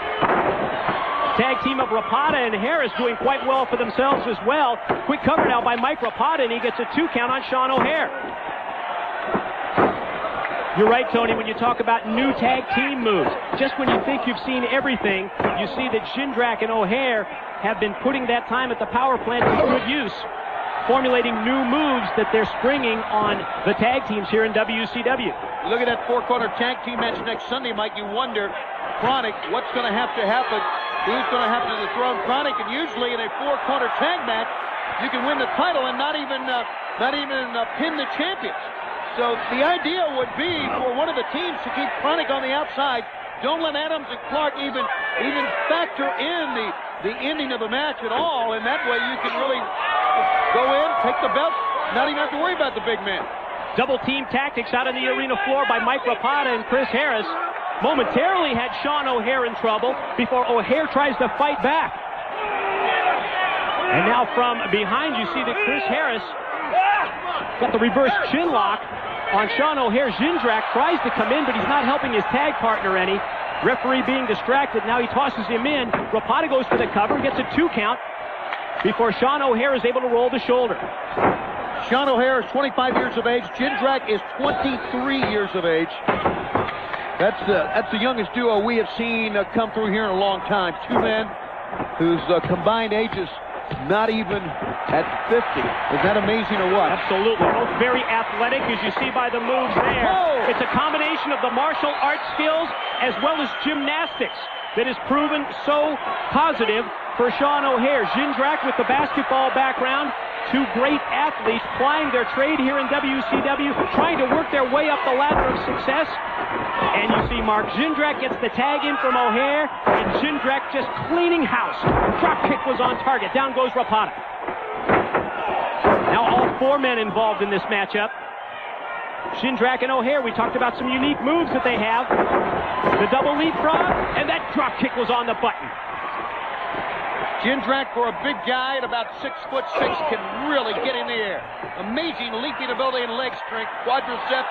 Tag team of Rapada and Harris doing quite well for themselves as well. Quick cover now by Mike Rapada, and he gets a 2 count on Shawn O'Hare. You're right, Tony, when you talk about new tag team moves. Just when you think you've seen everything, you see that Jindrak and O'Hare have been putting that time at the power plant to good use, formulating new moves that they're springing on the tag teams here in WCW. Look at that 4-corner tag team match next Sunday, Mike. You wonder, Chronic, what's going to have to happen? Who's going to have to dethrone Chronic? And usually in a 4-corner tag match, you can win the title and not even pin the champions. So the idea would be for one of the teams to keep Chronic on the outside Don't let Adams and Clark even factor in the ending of the match at all, and that way you can really go in, take the belt, not even have to worry about the big man. Double team tactics out on the arena floor by Mike Rapada and Chris Harris. Momentarily had Shawn O'Haire in trouble before O'Haire tries to fight back. And now from behind you see that Chris Harris got the reverse chin lock on Shawn O'Haire. Jindrak tries to come in, but he's not helping his tag partner any. Referee being distracted. Now he tosses him in. Rapada goes for the cover, gets a 2 count before Shawn O'Haire is able to roll the shoulder. Shawn O'Haire is 25 years of age. Jindrak is 23 years of age. That's the youngest duo we have seen come through here in a long time. Two men whose combined ages not even at 50. Is that amazing or what? Absolutely. Both very athletic, as you see by the moves there. Whoa. It's a combination of the martial arts skills as well as gymnastics that has proven so positive for Shawn O'Haire. Jindrak with the basketball background. Two great athletes plying their trade here in WCW, trying to work their way up the ladder of success. And you see Mark Jindrak gets the tag in from O'Haire, and Jindrak just cleaning house. Drop kick was on target. Down goes Rapada. Now all 4 men involved in this matchup. Jindrak and O'Haire, we talked about some unique moves that they have. The double leapfrog, and that drop kick was on the button. Jindrak, for a big guy at about 6'6", can really get in the air. Amazing leaping ability and leg strength, quadriceps,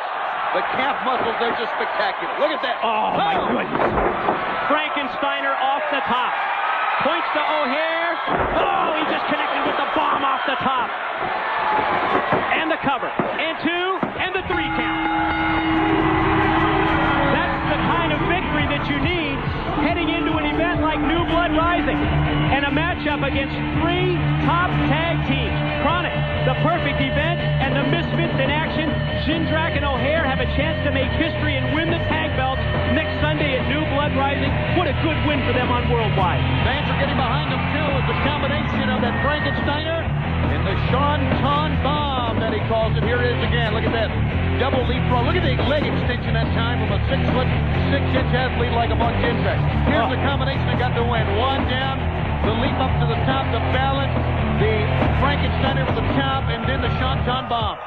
the calf muscles, they're just spectacular. Look at that. Oh, my goodness. Frankensteiner off the top. Points to O'Haire. Oh, he just connected with the bomb off the top. And the cover. And 2, and the 3 count. That's the kind of victory that you need heading into an event like New Blood Rising. And a matchup against 3 top tag teams. Chronic, the perfect event, and the Misfits in action. Jindrak and O'Haire have a chance to make history and win the tag belts next Sunday at New Blood Rising. What a good win for them on Worldwide. Fans are getting behind them, too, with the combination of that Frankensteiner and the Shawn bomb that he calls it. Here it is again. Look at that. Double leapfrog. Look at the leg extension that time from a 6'6" athlete like a Mark Jindrak. Here's the combination that got the win. 1 down, the leap up to the top, the balance, the Frankensteiner to the top, and then the Shawn bomb.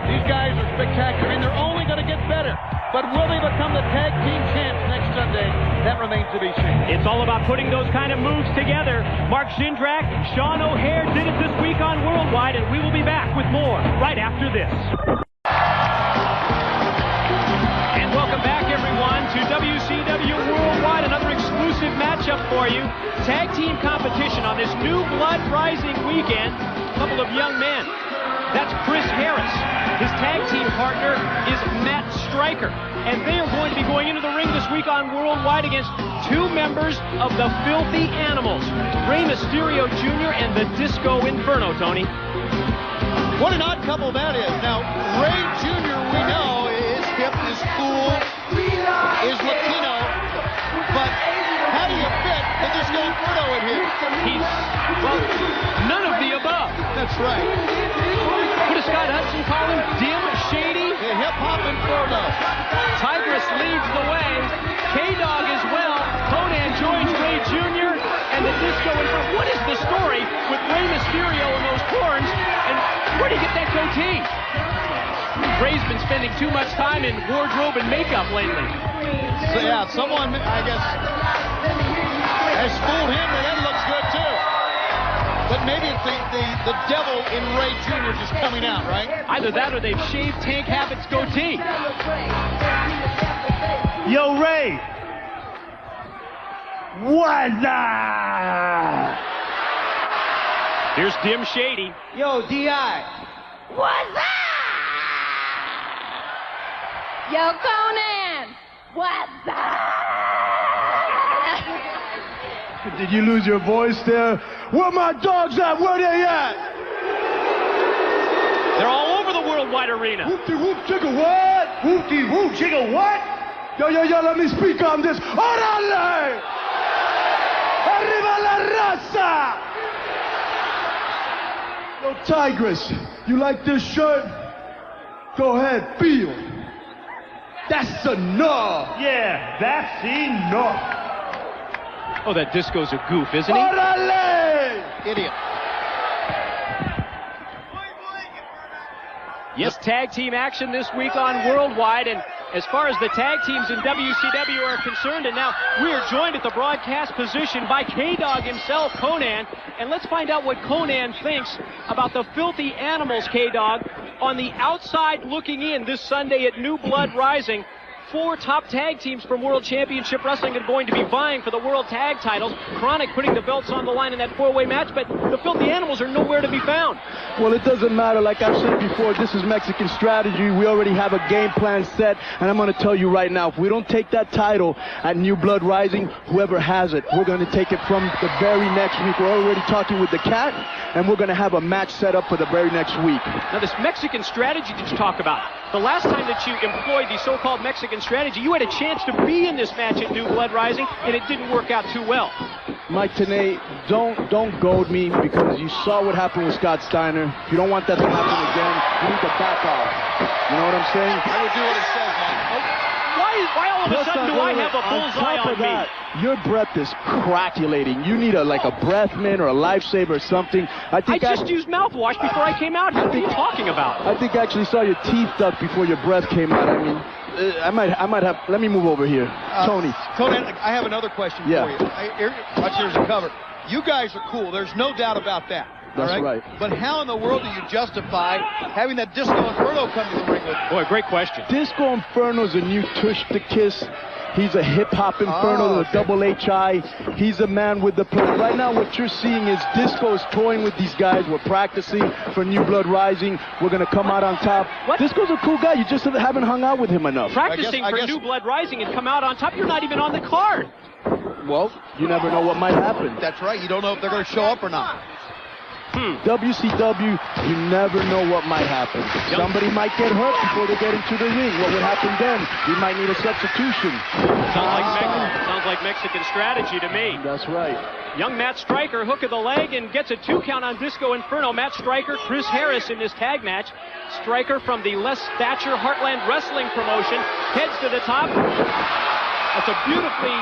These guys are spectacular, and they're only going to get better. But will they become the tag team champs next Sunday? That remains to be seen. It's all about putting those kind of moves together. Mark Jindrak, Shawn O'Haire did it this week on Worldwide, and we will be back with more right after this. And welcome back, everyone, to WCW Worldwide, another exclusive matchup for you. Tag team competition on this New Blood Rising weekend. A couple of young men. That's Chris Harris. His tag team partner is Matt Stryker. And they are going to be going into the ring this week on Worldwide against 2 members of the Filthy Animals, Rey Mysterio Jr. and the Disco Inferno, Tony. What an odd couple that is. Now, Rey Jr., we know, is hip, is cool, is Latino, but how do you fit the Disco Inferno in here? He's, well, none of the above. That's right. What does Scott Hudson call him? Dim, shady? The hip-hop Inferno. Tigress leads the way. K-Dog as well. Conan joins Rey Jr. and the Disco Inferno. What is the story with Rey Mysterio and those horns? And where do you get that goatee? Rey's been spending too much time in wardrobe and makeup lately. So, yeah, someone, I guess, has fooled him, and that looks good, too. But maybe it's the devil in Rey Jr. just coming out, right? Either that or they've shaved Tank Habit's goatee. Yo, Rey. What's up? Here's Dim Shady. Yo, D.I. What's up? Yo, Conan. What's up? Did you lose your voice there? Where my dogs at? Where they at? They're all over the Worldwide Arena. Whoop-de-whoop, chicka what? Whoop-de-whoop, chicka what? Yo, let me speak on this. Orale! Arriba la raza! Yo, Tigress, you like this shirt? Go ahead, feel. That's enough. Yeah, that's enough. Oh, that Disco's a goof, isn't he? Orale! Idiot. Yes, tag team action this week on Worldwide, and as far as the tag teams in WCW are concerned, and now we are joined at the broadcast position by K-Dog himself, Konnan, and let's find out what Konnan thinks about the Filthy Animals, K-Dog, on the outside looking in this Sunday at New Blood Rising. 4 top tag teams from World Championship Wrestling are going to be vying for the World Tag titles. Chronic putting the belts on the line in that 4-way match, but the Filthy Animals are nowhere to be found. Well, it doesn't matter. Like I've said before, this is Mexican strategy. We already have a game plan set, and I'm going to tell you right now, if we don't take that title at New Blood Rising, whoever has it, we're going to take it from the very next week. We're already talking with the Cat, and we're going to have a match set up for the very next week. Now, this Mexican strategy that you talk about, the last time that you employed the so-called Mexican strategy, you had a chance to be in this match at New Blood Rising, and it didn't work out too well. Mike Tenay, don't goad me, because you saw what happened with Scott Steiner. You don't want that to happen again. You need to back off. You know what I'm saying? I would do what it says, Mike. Why all of a sudden do I have a bullseye on me? Your breath is craculating. You need a breath mint or a lifesaver or something. I just used mouthwash before I came out here. What are you talking about? I think I actually saw your teeth duck before your breath came out. I mean, I might have. Let me move over here, Tony. Tony, I have another question for you. Watch yours and cover. You guys are cool. There's no doubt about that. That's right. But how in the world do you justify having that Disco Inferno come to the ring with you? Boy, great question. Disco Inferno's a new tush to kiss. He's a hip-hop inferno with a double HI. He's a man with the plan. Right now, what you're seeing is Disco is toying with these guys. We're practicing for New Blood Rising. We're going to come out on top. What? Disco's a cool guy. You just haven't hung out with him enough. Practicing for New Blood Rising and come out on top. You're not even on the card. Well, you never know what might happen. That's right. You don't know if they're going to show up or not. WCW, you never know what might happen. Somebody might get hurt before they get into the ring. What would happen then? We might need a substitution. Sounds like Mexican strategy to me. That's right. Young Matt Stryker, hook of the leg, and gets a 2 count on Disco Inferno. Matt Stryker, Chris Harris in this tag match. Stryker from the Les Thatcher Heartland Wrestling promotion heads to the top. That's a beautifully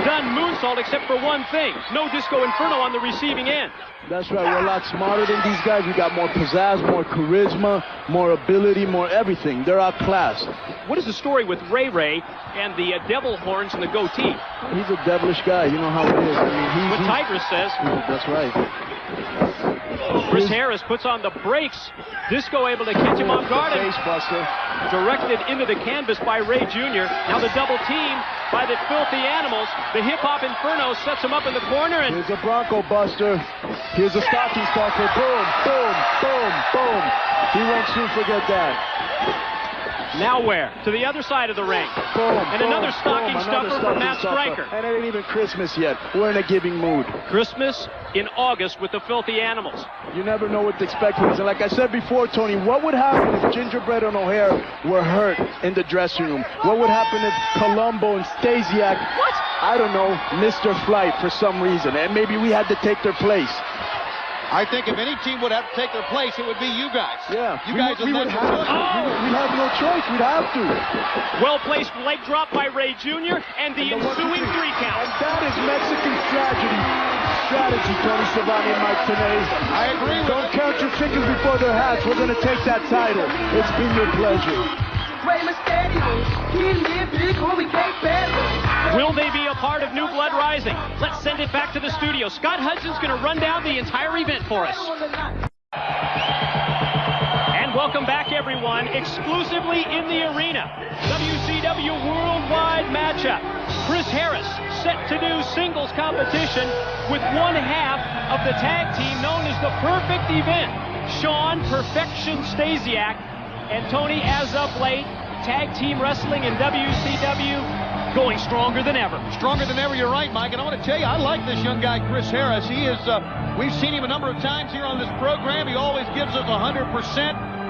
done moonsault, except for one thing. No Disco Inferno on the receiving end. That's right. We're a lot smarter than these guys. We got more pizzazz, more charisma, more ability, more everything. They're outclassed. What is the story with Ray Ray and the devil horns and the goatee? He's a devilish guy. You know how it is. I mean, what Tigress says. That's right. Chris Harris puts on the brakes. Disco able to catch him off guard. Directed into the canvas by Ray Jr. Now the double team by the Filthy Animals. The hip-hop Inferno sets him up in the corner. And here's a Bronco Buster. Here's a stocking stuffer. Boom, boom, boom, boom. He won't soon forget that. Now where? To the other side of the ring. Boom, and boom, another stocking stuffer from Matt Stryker. And it ain't even Christmas yet. We're in a giving mood. Christmas in August with the Filthy Animals. You never know what to expect. And like I said before, Tony, what would happen if Gingerbread and O'Hare were hurt in the dressing room? What would happen if Palumbo and Stasiak, I don't know, missed their flight for some reason, and maybe we had to take their place? I think if any team would have to take their place, it would be you guys. Yeah. You guys we would have no choice. We'd have to. Well-placed leg drop by Ray Jr. and the ensuing 3 count. And that is Mexican strategy, Tony Schiavone and Mike Tenay. I agree with Don't count your chickens before their hats. We're going to take that title. It's been your pleasure. Will they be a part of New Blood Rising? Let's send it back to the studio. Scott Hudson's going to run down the entire event for us. And welcome back, everyone, exclusively in the arena. WCW Worldwide matchup. Chris Harris set to do singles competition with one half of the tag team known as the Perfect Event. Shawn Perfection Stasiak and Tony, as of late, tag team wrestling in WCW going stronger than ever. Stronger than ever, you're right, Mike. And I want to tell you, I like this young guy, Chris Harris. He is, we've seen him a number of times here on this program. He always gives us 100%.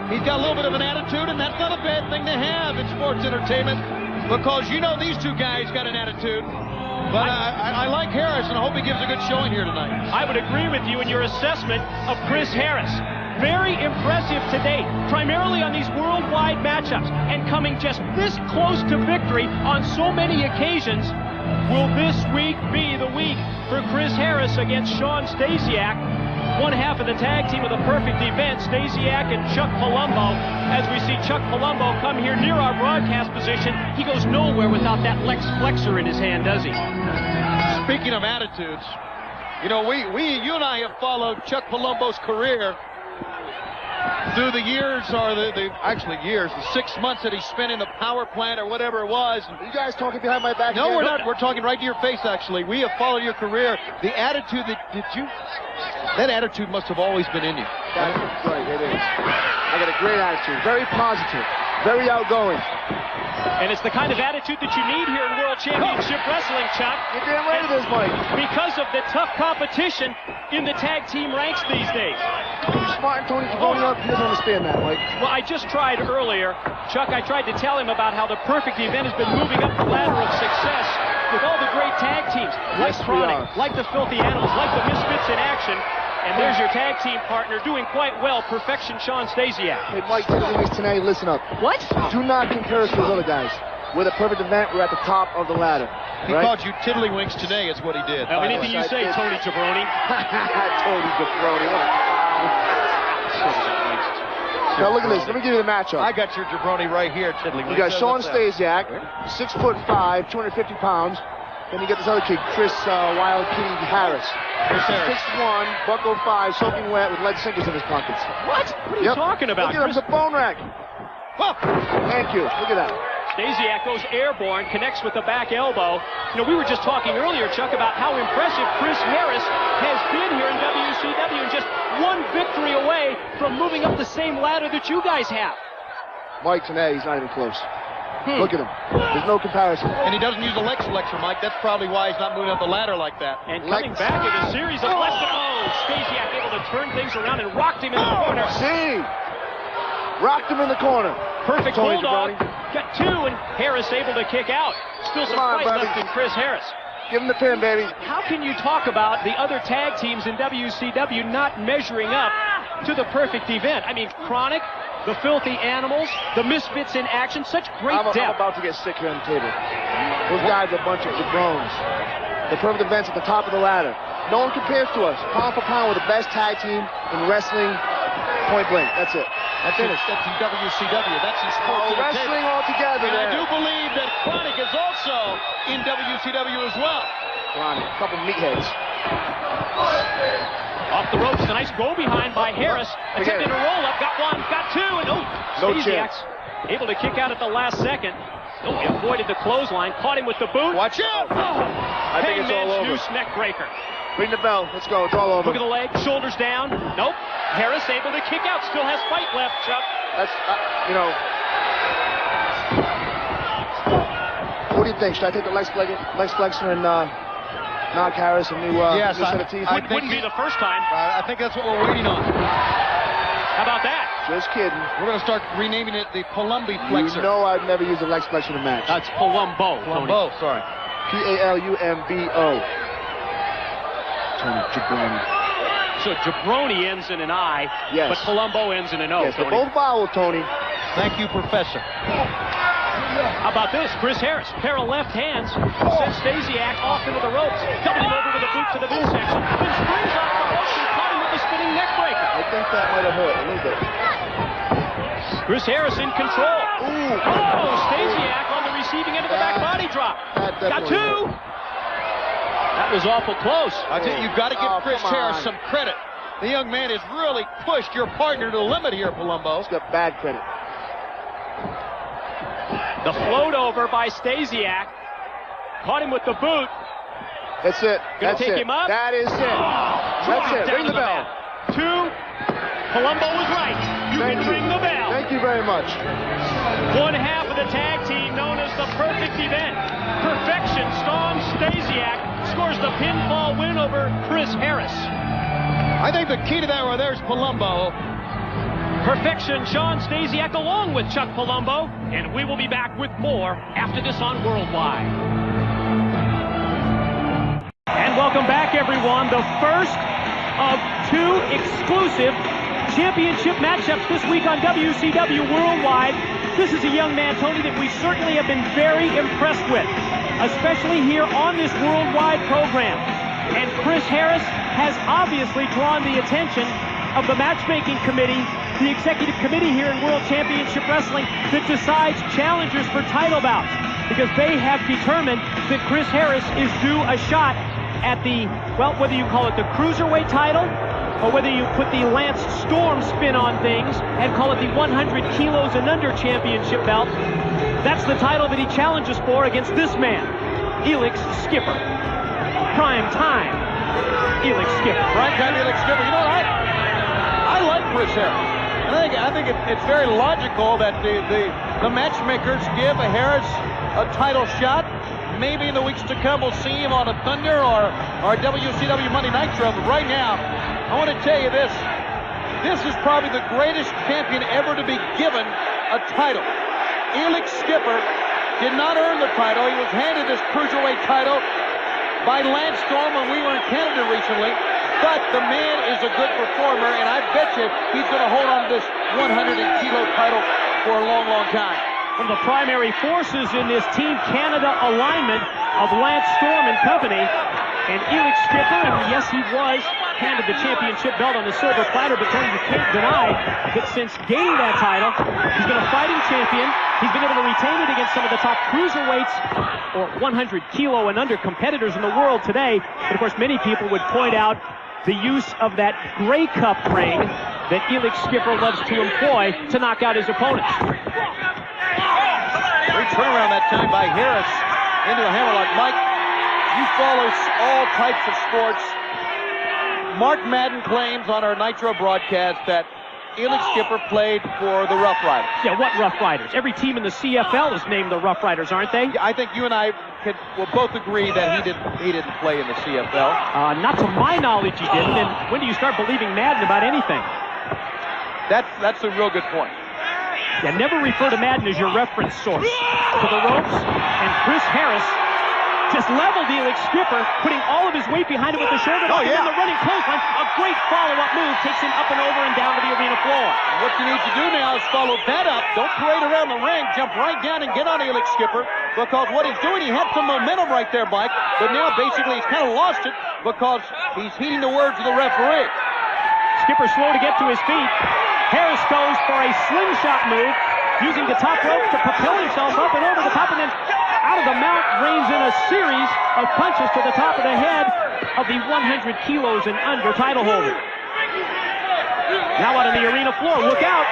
He's got a little bit of an attitude, and that's not a bad thing to have in sports entertainment, because you know these two guys got an attitude. But I like Harris, and I hope he gives a good showing here tonight. I would agree with you in your assessment of Chris Harris. very impressive to date, primarily on these worldwide matchups, and coming just this close to victory on so many occasions. Will this week be the week for Chris Harris against Shawn Stasiak? One half of the tag team of the perfect event, Stasiak and Chuck Palumbo. As we see Chuck Palumbo come here near our broadcast position, he goes nowhere without that Lex Flexor in his hand, does he? Speaking of attitudes, you know, you and I have followed Chuck Palumbo's career through the years, or the 6 months that he spent in the power plant or whatever it was. You guys talking behind my back? No, we're not. We're talking right to your face, actually. We have followed your career. The attitude that attitude must have always been in you. That's right, it is. I got a great attitude. Very positive. Very outgoing. And it's the kind of attitude that you need here in World Championship Wrestling, Chuck. You're damn right it is, Mike. Because of the tough competition in the tag team ranks these days. You're smart, Tony. Going up, he doesn't understand that, Mike. Well, I just tried earlier, Chuck, I tried to tell him about how the perfect event has been moving up the ladder of success with all the great tag teams, like Chronic, like the Filthy Animals, like the Misfits in Action. And there's your tag team partner doing quite well, Perfection Shawn Stasiak. Hey, Mike, tonight, listen up. What? Do not compare us to those other guys. We're the perfect event. We're at the top of the ladder. He called you tiddlywinks today, is what he did. Well, anything you say, Tony Jabroni. Tony Jabroni. Now look at this. Let me give you the matchup. I got your jabroni right here, tiddlywinks. You got Shawn Stasiak, 6'5", 250 pounds. Then you get this other kid, Chris Wild Kitty Harris. 6'1", buck 05, soaking wet with lead sinkers in his pockets. What? What are you talking about? Look at him, it's a bone rack. Oh. Thank you. Look at that. Stasiak goes airborne, connects with the back elbow. You know, we were just talking earlier, Chuck, about how impressive Chris Harris has been here in WCW and just one victory away from moving up the same ladder that you guys have. Mike, tonight, he's not even close. Look at him. There's no comparison. And he doesn't use a Lex Flexor, Mike. That's probably why he's not moving up the ladder like that. And coming back in a series of less than... Oh, Stasiak able to turn things around and rocked him in the corner. See? Rocked him in the corner. Perfect bulldog. Got two, and Harris able to kick out. Still some fight left in Chris Harris. Give him the pin, baby. How can you talk about the other tag teams in WCW not measuring up to the perfect event? I mean, Chronic, the Filthy Animals, the Misfits in Action, such great depth. I'm about to get sick here on the table. Those guys are a bunch of jabrones. The perfect event's at the top of the ladder. No one compares to us. Pound for pound, we're the best tag team in wrestling, point blank. That's it. That's finished. That's in WCW. That's in sports. Wrestling altogether. And I do believe that Chronic is also in WCW as well. Chronic, a couple meatheads. Off the ropes, a nice go behind by Harris. Attempted a roll up, got one, got two, and Stasiak's able to kick out at the last second. He avoided the clothesline, caught him with the boot. Watch out! I think it's all over. Noose neck breaker. Ring the bell. Let's go. It's all over. Look at the leg. Shoulders down. Nope. Harris able to kick out. Still has fight left, Chuck. That's, what do you think? Should I take the Lex Flexor and knock Harris a new set of teeth? Wouldn't be the first time. I think that's what we're waiting on. How about that? Just kidding. We're going to start renaming it the Palumbo Flexor. You know I've never used a Lex Flexor in a match. That's Palumbo. Palumbo, sorry. Palumbo. Tony Jabroni. So Jabroni ends in an I, but Palumbo ends in an O. Yes, they're both vowels, Tony. Thank you, Professor. How about this? Chris Harris, pair of left hands, sends Stasiak off into the ropes, dumping him over with a boot to the midsection, then springs off the ropes and caught him with the spinning neck breaker. I think that might have hurt a little bit. Chris Harris in control. Ooh. Oh, Stasiak on the receiving end of the back body drop. Got two. That was awful close. I tell you, you've got to give Chris Harris some credit. The young man has really pushed your partner to the limit here, Palumbo. He's got bad credit. The float over by Stasiak. Caught him with the boot. That's it. Gonna take him up. That is it. That's it. Ring the bell. Two. Palumbo was right. You can ring the bell. Thank you very much. One half of the tag team known as the perfect event. Perfection, Shawn Stasiak scores the pinfall win over Chris Harris. I think the key to that right there is Palumbo. Perfection, Shawn Stasiak along with Chuck Palumbo. And we will be back with more after this on Worldwide. And welcome back, everyone. The first of two exclusive championship matchups this week on WCW Worldwide. This is a young man, Tony, that we certainly have been very impressed with, especially here on this worldwide program. And Chris Harris has obviously drawn the attention of the matchmaking committee, the executive committee here in World Championship Wrestling that decides challengers for title bouts, because they have determined that Chris Harris is due a shot at the, well, whether you call it the Cruiserweight title or whether you put the Lance Storm spin on things and call it the 100 kilos and under championship belt. That's the title that he challenges for against this man, Elix Skipper. Prime time, Elix Skipper. Prime time, Elix Skipper. You know what? I like Chris Harris. And I think it's very logical that the matchmakers give Harris a title shot. Maybe in the weeks to come we'll see him on a Thunder or WCW Monday Nitro. But right now, I want to tell you this. This is probably the greatest champion ever to be given a title. Elix Skipper did not earn the title. He was handed this Cruiserweight title by Lance Storm when we were in Canada recently. But the man is a good performer, and I bet you he's going to hold on to this 100-kilo title for a long, long time. One of the primary forces in this Team Canada alignment of Lance Storm and company. And Elix Skipper, and yes, he was handed the championship belt on the silver platter, but Tony, you can't deny that since gaining that title, he's been a fighting champion. He's been able to retain it against some of the top cruiserweights or 100-kilo and under competitors in the world today. But of course, many people would point out the use of that Grey Cup ring that Elix Skipper loves to employ to knock out his opponents. Great turnaround that time by Harris into a hammerlock. Mike, you follow all types of sports. Mark Madden claims on our Nitro broadcast that Elix Skipper played for the Rough Riders. Yeah, what Rough Riders? Every team in the CFL is named the Rough Riders, aren't they? Yeah, I think you and I will both agree that he didn't play in the CFL. Not to my knowledge he didn't. And when do you start believing Madden about anything? That's a real good point. Yeah, never refer to Madden as your reference source. To the ropes, and Chris Harris just leveled Elix Skipper, putting all of his weight behind him with the shoulder. Oh, yeah. And the running clothesline, a great follow-up move, takes him up and over and down to the arena floor. What you need to do now is follow that up. Don't parade around the ring. Jump right down and get on Elix Skipper, because what he's doing, he had some momentum right there, Mike, but now basically he's kind of lost it because he's heeding the words of the referee. Skipper slow to get to his feet. Harris goes for a slingshot move, using the top rope to propel himself up and over the top, and then out of the mount rains in a series of punches to the top of the head of the 100 kilos and under title holder. Now out on the arena floor, look out!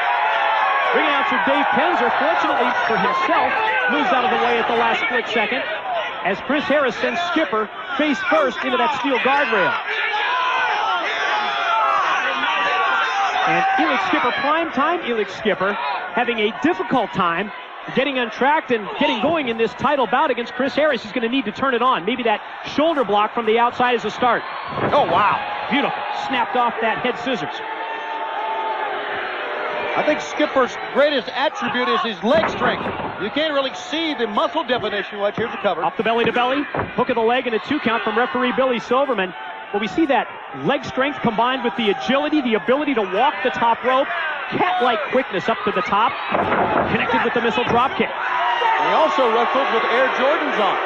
Ring announcer Dave Penzer, fortunately for himself, moves out of the way at the last split second as Chris Harris sends Skipper face first into that steel guardrail. And Elix Skipper, prime time Elix Skipper, having a difficult time getting untracked and getting going in this title bout against Chris Harris. He's going to need to turn it on. Maybe that shoulder block from the outside is a start. Oh, wow. Beautiful. Snapped off that head scissors. I think Skipper's greatest attribute is his leg strength. You can't really see the muscle definition. Watch, here's the cover. Off the belly to belly. Hook of the leg and a 2 count from referee Billy Silverman. Well, we see that leg strength combined with the agility, the ability to walk the top rope, cat-like quickness up to the top, connected with the missile dropkick. He also wrestles with Air Jordans on.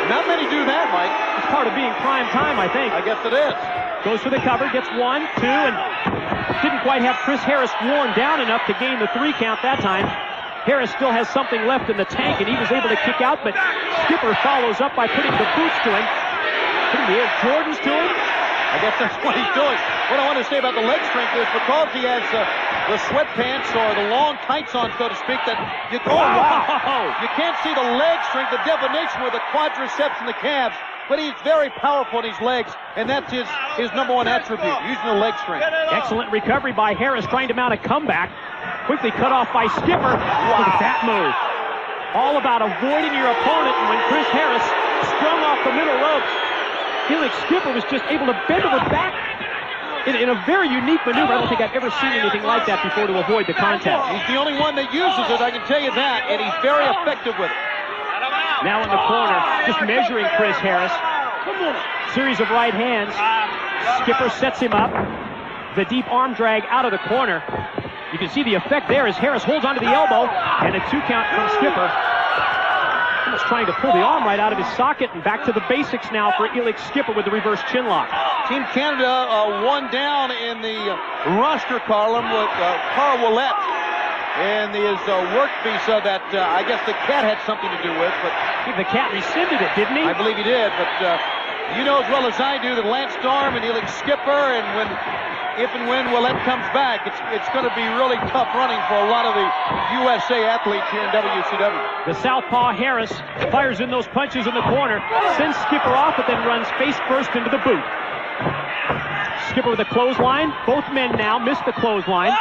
Not many do that, Mike. It's part of being prime time, I think. I guess it is. Goes for the cover, gets 1, 2, and didn't quite have Chris Harris worn down enough to gain the 3 count that time. Harris still has something left in the tank, and he was able to kick out, but Skipper follows up by putting the boots to him. Putting the Air Jordans to him. I guess that's what he's doing. What I want to say about the leg strength is because he has the sweatpants or the long tights on, so to speak, that you go, wow. You can't see the leg strength, the definition with the quadriceps and the calves, but he's very powerful in his legs, and that's his number one attribute, using the leg strength. Excellent recovery by Harris, trying to mount a comeback. Quickly cut off by Skipper. Wow. Look at that move. All about avoiding your opponent, and when Chris Harris sprung off the middle ropes, Elix Skipper was just able to bend over back in a very unique maneuver. I don't think I've ever seen anything like that before to avoid the contact. He's the only one that uses it, I can tell you that, and he's very effective with it. Now in the corner, just measuring Chris Harris. Series of right hands. Skipper sets him up. the deep arm drag out of the corner. You can see the effect there as Harris holds onto the elbow, and a 2 count from Skipper. Almost trying to pull the arm right out of his socket, and back to the basics now for Elix Skipper with the reverse chin lock. Team Canada one down in the roster column with Carl Ouellette and his work visa that I guess the Cat had something to do with. But I think the Cat rescinded it, didn't he? I believe he did, but you know as well as I do that Lance Storm and Elix Skipper, and if and when Ouellette comes back, it's going to be really tough running for a lot of the USA athletes here in WCW. The southpaw Harris fires in those punches in the corner, sends Skipper off, but then runs face first into the boot. Skipper with a clothesline. Both men now miss the clothesline.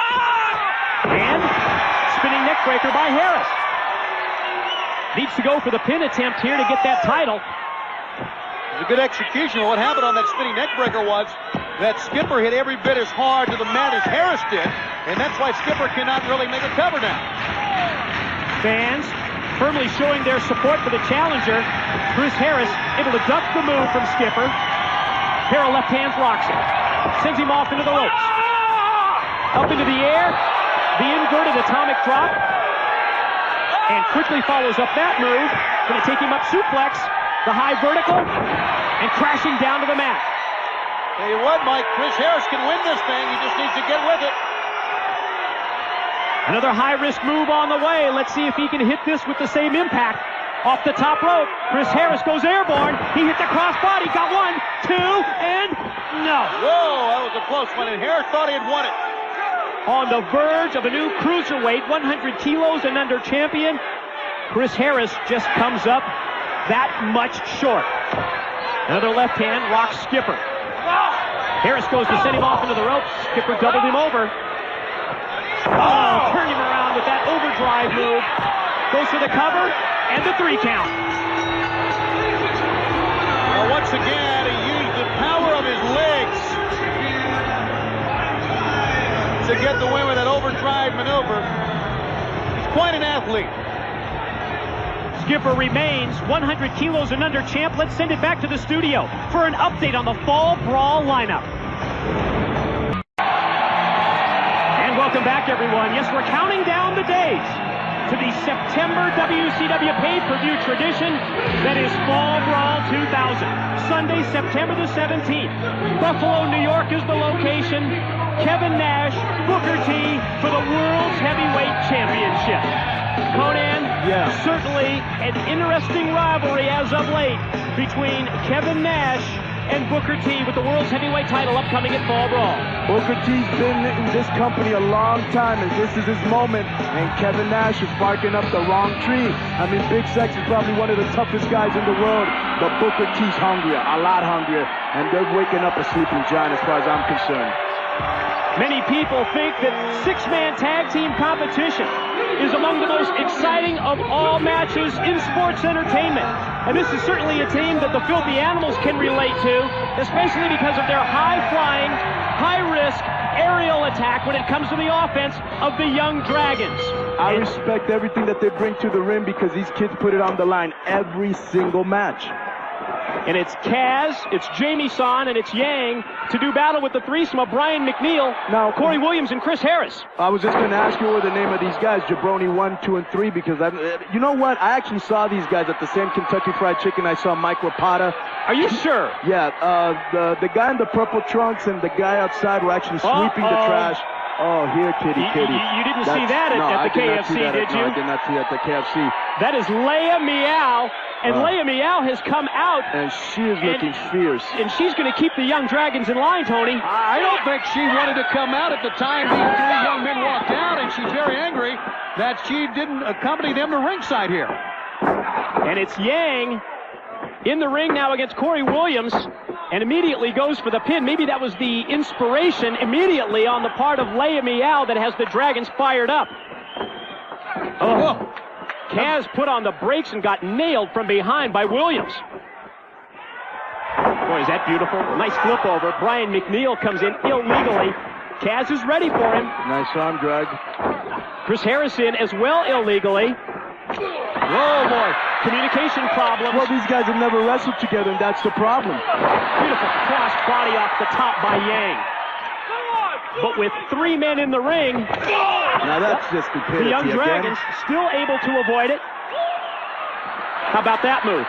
And spinning neck breaker by Harris. Needs to go for the pin attempt here to get that title. It was a good execution. What happened on that spinning neck breaker was that Skipper hit every bit as hard to the mat as Harris did, and that's why Skipper cannot really make a cover now. Fans firmly showing their support for the challenger. Chris Harris able to duck the move from Skipper. Pair of left hands rocks him. Sends him off into the ropes. Up into the air. The inverted atomic drop. And quickly follows up that move. Going to take him up suplex. The high vertical. And crashing down to the mat. Tell you what, Mike, Chris Harris can win this thing. He just needs to get with it. Another high-risk move on the way. Let's see if he can hit this with the same impact. Off the top rope, Chris Harris goes airborne. He hit the crossbody, got 1, 2, and no. Whoa, that was a close one, and Harris thought he had won it. On the verge of a new cruiserweight, 100 kilos and under champion, Chris Harris just comes up that much short. Another left hand rocks Skipper. Harris goes to send him off into the ropes. Skipper doubled him over. Oh, turned him around with that overdrive move. Goes for the cover and the 3 count. Well, once again, he used the power of his legs to get the win with that overdrive maneuver. He's quite an athlete. Skipper remains 100 kilos and under champ. Let's send it back to the studio for an update on the Fall Brawl lineup. And welcome back, everyone. Yes, we're counting down the days to the September WCW pay-per-view tradition that is Fall Brawl 2000. Sunday, September the 17th. Buffalo, New York is the location. Kevin Nash, Booker T for the World's Heavyweight Championship. Conan, certainly an interesting rivalry as of late between Kevin Nash and Booker T with the World's Heavyweight title upcoming at Fall Brawl. Booker T's been in this company a long time, and this is his moment, and Kevin Nash is barking up the wrong tree. I mean, Big Sex is probably one of the toughest guys in the world, but Booker T's hungrier, a lot hungrier, and they're waking up a sleeping giant as far as I'm concerned. Many people think that 6-man tag team competition is among the most exciting of all matches in sports entertainment. And this is certainly a team that the Filthy Animals can relate to, especially because of their high-flying, high-risk aerial attack when it comes to the offense of the Young Dragons. I respect everything that they bring to the ring because these kids put it on the line every single match. And it's Kaz, it's Jamie-san, and it's Yang to do battle with the threesome of Brian McNeal, now Kory Williams, and Chris Harris. I was just going to ask you what the name of these guys, Jabroni 1, 2, and 3, because you know what? I actually saw these guys at the same Kentucky Fried Chicken. I saw Mike Rapada. Are you sure? Yeah, the guy in the purple trunks and the guy outside were actually sweeping the trash. Oh, here, kitty. You didn't see that at the KFC, did you? No, I did not see that at the KFC. That is Leia Meow, and Leia Meow has come out. And she is looking fierce. And she's going to keep the Young Dragons in line, Tony. I don't think she wanted to come out at the time these 3 young men walked out, and she's very angry that she didn't accompany them to ringside here. And it's Yang in the ring now against Kory Williams, and immediately goes for the pin. Maybe that was the inspiration immediately on the part of Leia Meow that has the Dragons fired up. Oh. Kaz put on the brakes and got nailed from behind by Williams. Boy, is that beautiful. Nice flip over. Brian McNeal comes in illegally. Kaz is ready for him. Nice arm drag. Chris Harris in as well illegally. Whoa, boy. Communication problems. Well, these guys have never wrestled together, and that's the problem. Beautiful cross body off the top by Yang. But with 3 men in the ring, now that's just stupidity. The Young Dragons still able to avoid it. How about that move?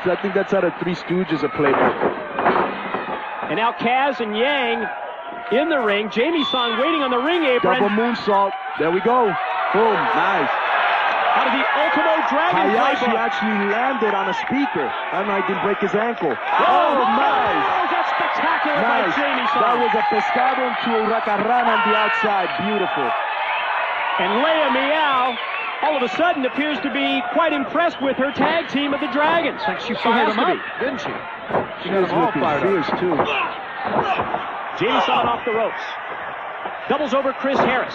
So I think that's out of Three Stooges a playbook. And now Kaz and Yang in the ring. Jamie-san waiting on the ring apron. Double moonsault. There we go. Boom. Nice. Out of the Ultimo Dragon Hayashi playbook. actually landed on a speaker. I don't know, he didn't break his ankle. Oh, nice. Oh, that's spectacular by Jamie-san. That was a pescado into a huracan on the outside. Beautiful. And Leia Meow, all of a sudden, appears to be quite impressed with her tag team of the Dragons. She fired them up, didn't she? She got them all fired up. Too. Jamie-san off the ropes. Doubles over Chris Harris.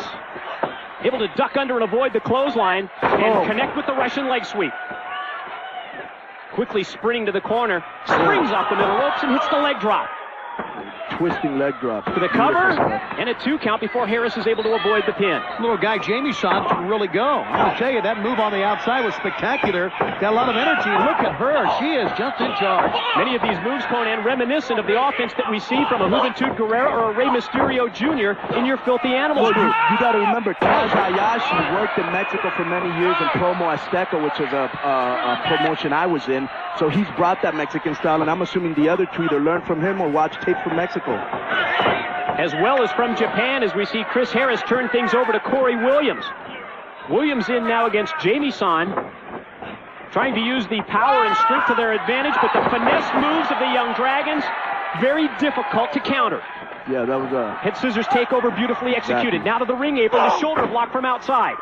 Able to duck under and avoid the clothesline and connect with the Russian leg sweep. Quickly sprinting to the corner, springs off the middle ropes and hits the leg drop. Twisting leg drop. For the cover and a 2 count before Harris is able to avoid the pin. Little guy Jamie-san can really go. I'll tell you, that move on the outside was spectacular. Got a lot of energy. Look at her. She is just in charge. Many of these moves, Conan, reminiscent of the offense that we see from a Juventud Guerrera or a Rey Mysterio Jr. in your Filthy Animals group. You got to remember, Kaz Hayashi worked in Mexico for many years in Promo Azteca, which was a promotion I was in. So he's brought that Mexican style, and I'm assuming the other two either learned from him or watched tape from Mexico. As well as from Japan, as we see Chris Harris turn things over to Kory Williams. Williams in now against Jamie-san, trying to use the power and strength to their advantage, but the finesse moves of the Young Dragons, very difficult to counter. Yeah, that was a... Head scissors takeover beautifully executed. Now to the ring apron, the shoulder block from outside.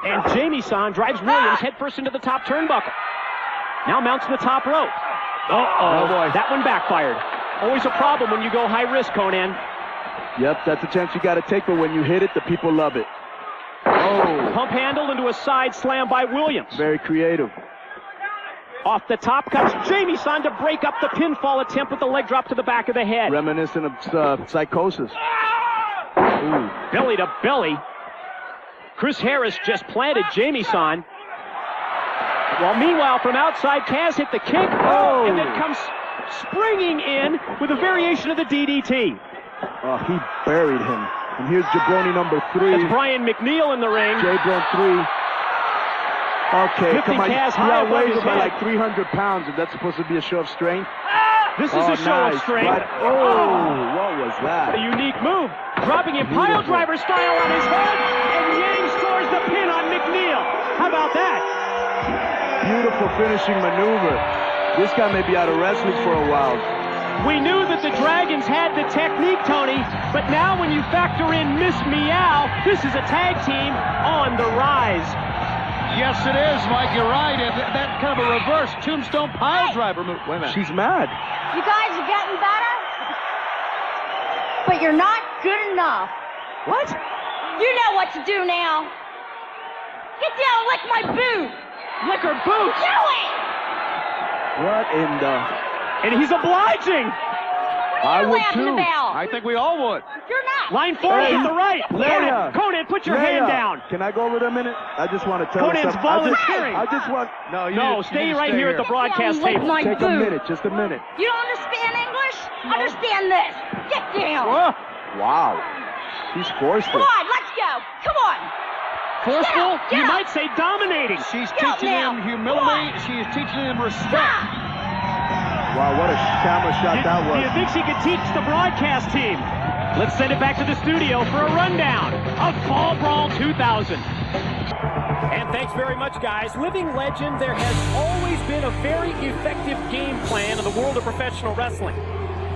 And Jamie-san drives Williams headfirst into the top turnbuckle. Now mounts the top rope. Uh-oh, boy. That one backfired. Always a problem when you go high risk, Conan. Yep, that's a chance you got to take, but when you hit it, the people love it. Oh. Pump handle into a side slam by Williams. Very creative. Off the top comes Jamie-san to break up the pinfall attempt with the leg drop to the back of the head. Reminiscent of Psychosis. Ooh. Belly to belly. Chris Harris just planted Jamie-san. While meanwhile, from outside, Kaz hit the kick. And then comes springing in with a variation of the DDT. Oh, he buried him. And here's Jabroni number 3. That's Brian McNeal in the ring. Jabroni 3. Okay, Lifting come on. Kaz high above weighs his about head. like 300 pounds, and that's supposed to be a show of strength. This is a show of strength. Right. Oh, what was that? A unique move. Dropping him pile driver style on his head, and Yang scores the pin on McNeal. How about that? Beautiful finishing maneuver. This guy may be out of wrestling for a while. We knew that the Dragons had the technique, Tony, but now when you factor in Miss Meow, this is a tag team on the rise. Yes, it is, Mike. You're right. That kind of a reverse tombstone pile driver move. Wait a minute. She's mad. You guys are getting better, but you're not good enough. What? You know what to do now. Get down and lick my boot. Lick her boots. Do it. What in the... And he's obliging. I would laughing too. about? I think we all would. You're not. Line 40 at the right. Leia. Conan, put your Leia. hand down. Can I go over there a minute? I just want to tell you Conan's something. volunteering. I just want... No, stay right here at the broadcast Lick table. my Take boot. a minute, just a minute. You don't understand English? Understand this. Get down. Wow. He's forced Come it. on, let's go. Come on. Forceful? Get You up. might say dominating. She's Get teaching now. him humility. She is teaching him respect. Wow, what a camera shot that Do was. you think she could teach the broadcast team? Let's send it back to the studio for a rundown of Fall Brawl 2000. And thanks very much, guys. Living legend, there has always been a very effective game plan in the world of professional wrestling.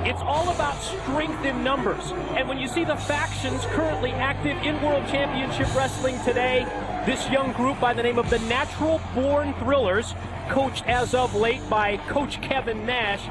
It's all about strength in numbers. And when you see the factions currently active in World Championship Wrestling today, this young group by the name of the Natural Born Thrillers, coached as of late by Coach Kevin Nash,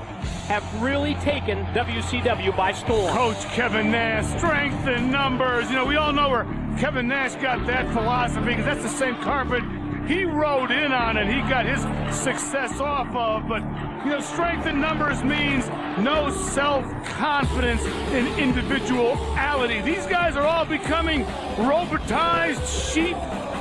have really taken WCW by storm. Coach Kevin Nash, strength in numbers. You know, we all know where Kevin Nash got that philosophy, because that's the same carpet he rode in on and he got his success off of. But, you know, strength in numbers means no self-confidence in individuality. These guys are all becoming robotized sheep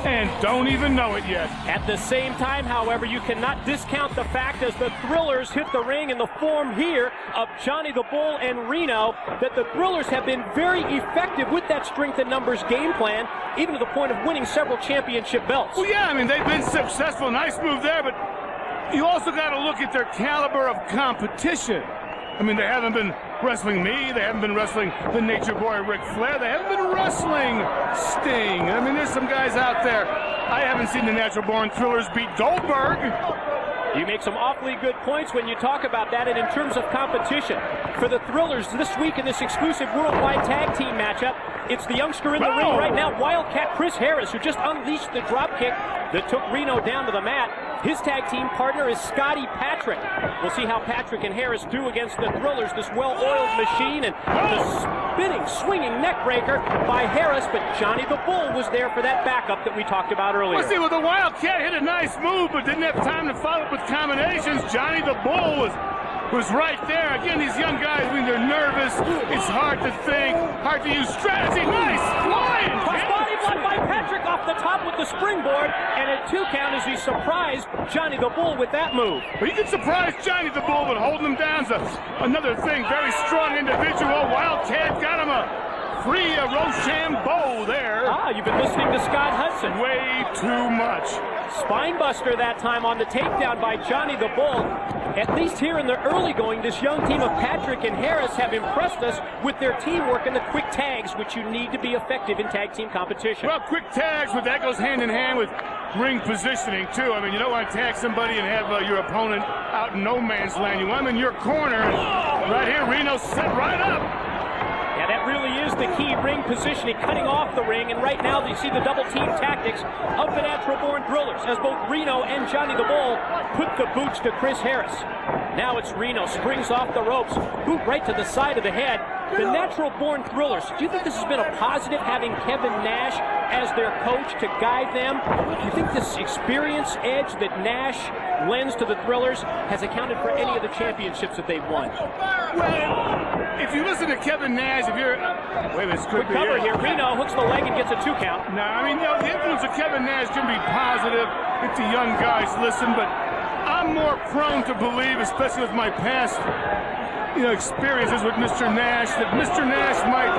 and don't even know it yet. At the same time, however, you cannot discount the fact as the Thrillers hit the ring in the form here of Johnny the Bull and Reno that the Thrillers have been very effective with that strength in numbers game plan, even to the point of winning several championship belts. Well, yeah, I mean, they've been successful. Nice move there, but you also got to look at their caliber of competition. I mean, they haven't been wrestling me. They haven't been wrestling the Nature Boy Ric Flair. They haven't been wrestling Sting. I mean, there's some guys out there. I haven't seen the Natural Born Thrillers beat Goldberg. You make some awfully good points when you talk about that, and in terms of competition, for the Thrillers this week in this exclusive worldwide tag team matchup, it's the youngster in the ring right now, Wildcat Chris Harris, who just unleashed the dropkick that took Reno down to the mat. His tag team partner is Scotty Patrick. We'll see how Patrick and Harris do against the Thrillers, this well-oiled machine, and the spinning, swinging neck breaker by Harris, but Johnny the Bull was there for that backup that we talked about earlier. Let's see, well, the Wildcat hit a nice move, but didn't have time to follow up with combinations. Johnny the Bull was right there. Again, these young guys, when they're nervous, it's hard to think, hard to use strategy. Nice flying! Body block by Patrick off the top with the springboard, and at 2 count as he surprised Johnny the Bull with that move. Well, you can surprise Johnny the Bull, but holding him down is another thing. Very strong individual. Wildcat got him a free Rochambeau there. You've been listening to Scott Hudson. Way too much. Spine buster that time on the takedown by Johnny the Bull. At least here in the early going, this young team of Patrick and Harris have impressed us with their teamwork and the quick tags, which you need to be effective in tag team competition. Well, quick tags, but that goes hand in hand with ring positioning, too. I mean, you don't want to tag somebody and have your opponent out in no man's land. You want them in your corner. Right here, Reno set right up. Yeah, that really is the key, ring positioning, cutting off the ring, and right now you see the double team tactics of the Natural Born Thrillers as both Reno and Johnny the Bull put the boots to Chris Harris. Now it's Reno, springs off the ropes, boot right to the side of the head. The Natural Born Thrillers, do you think this has been a positive, having Kevin Nash as their coach to guide them? Do you think this experience edge that Nash lends to the Thrillers has accounted for any of the championships that they've won? Well, if you listen to Kevin Nash, if you're... Wait a minute, quick cover here. Reno hooks the leg and gets a 2 count. No, I mean, the influence of Kevin Nash can be positive if the young guys listen, but I'm more prone to believe, especially with my past experiences with Mr. Nash, that Mr. Nash might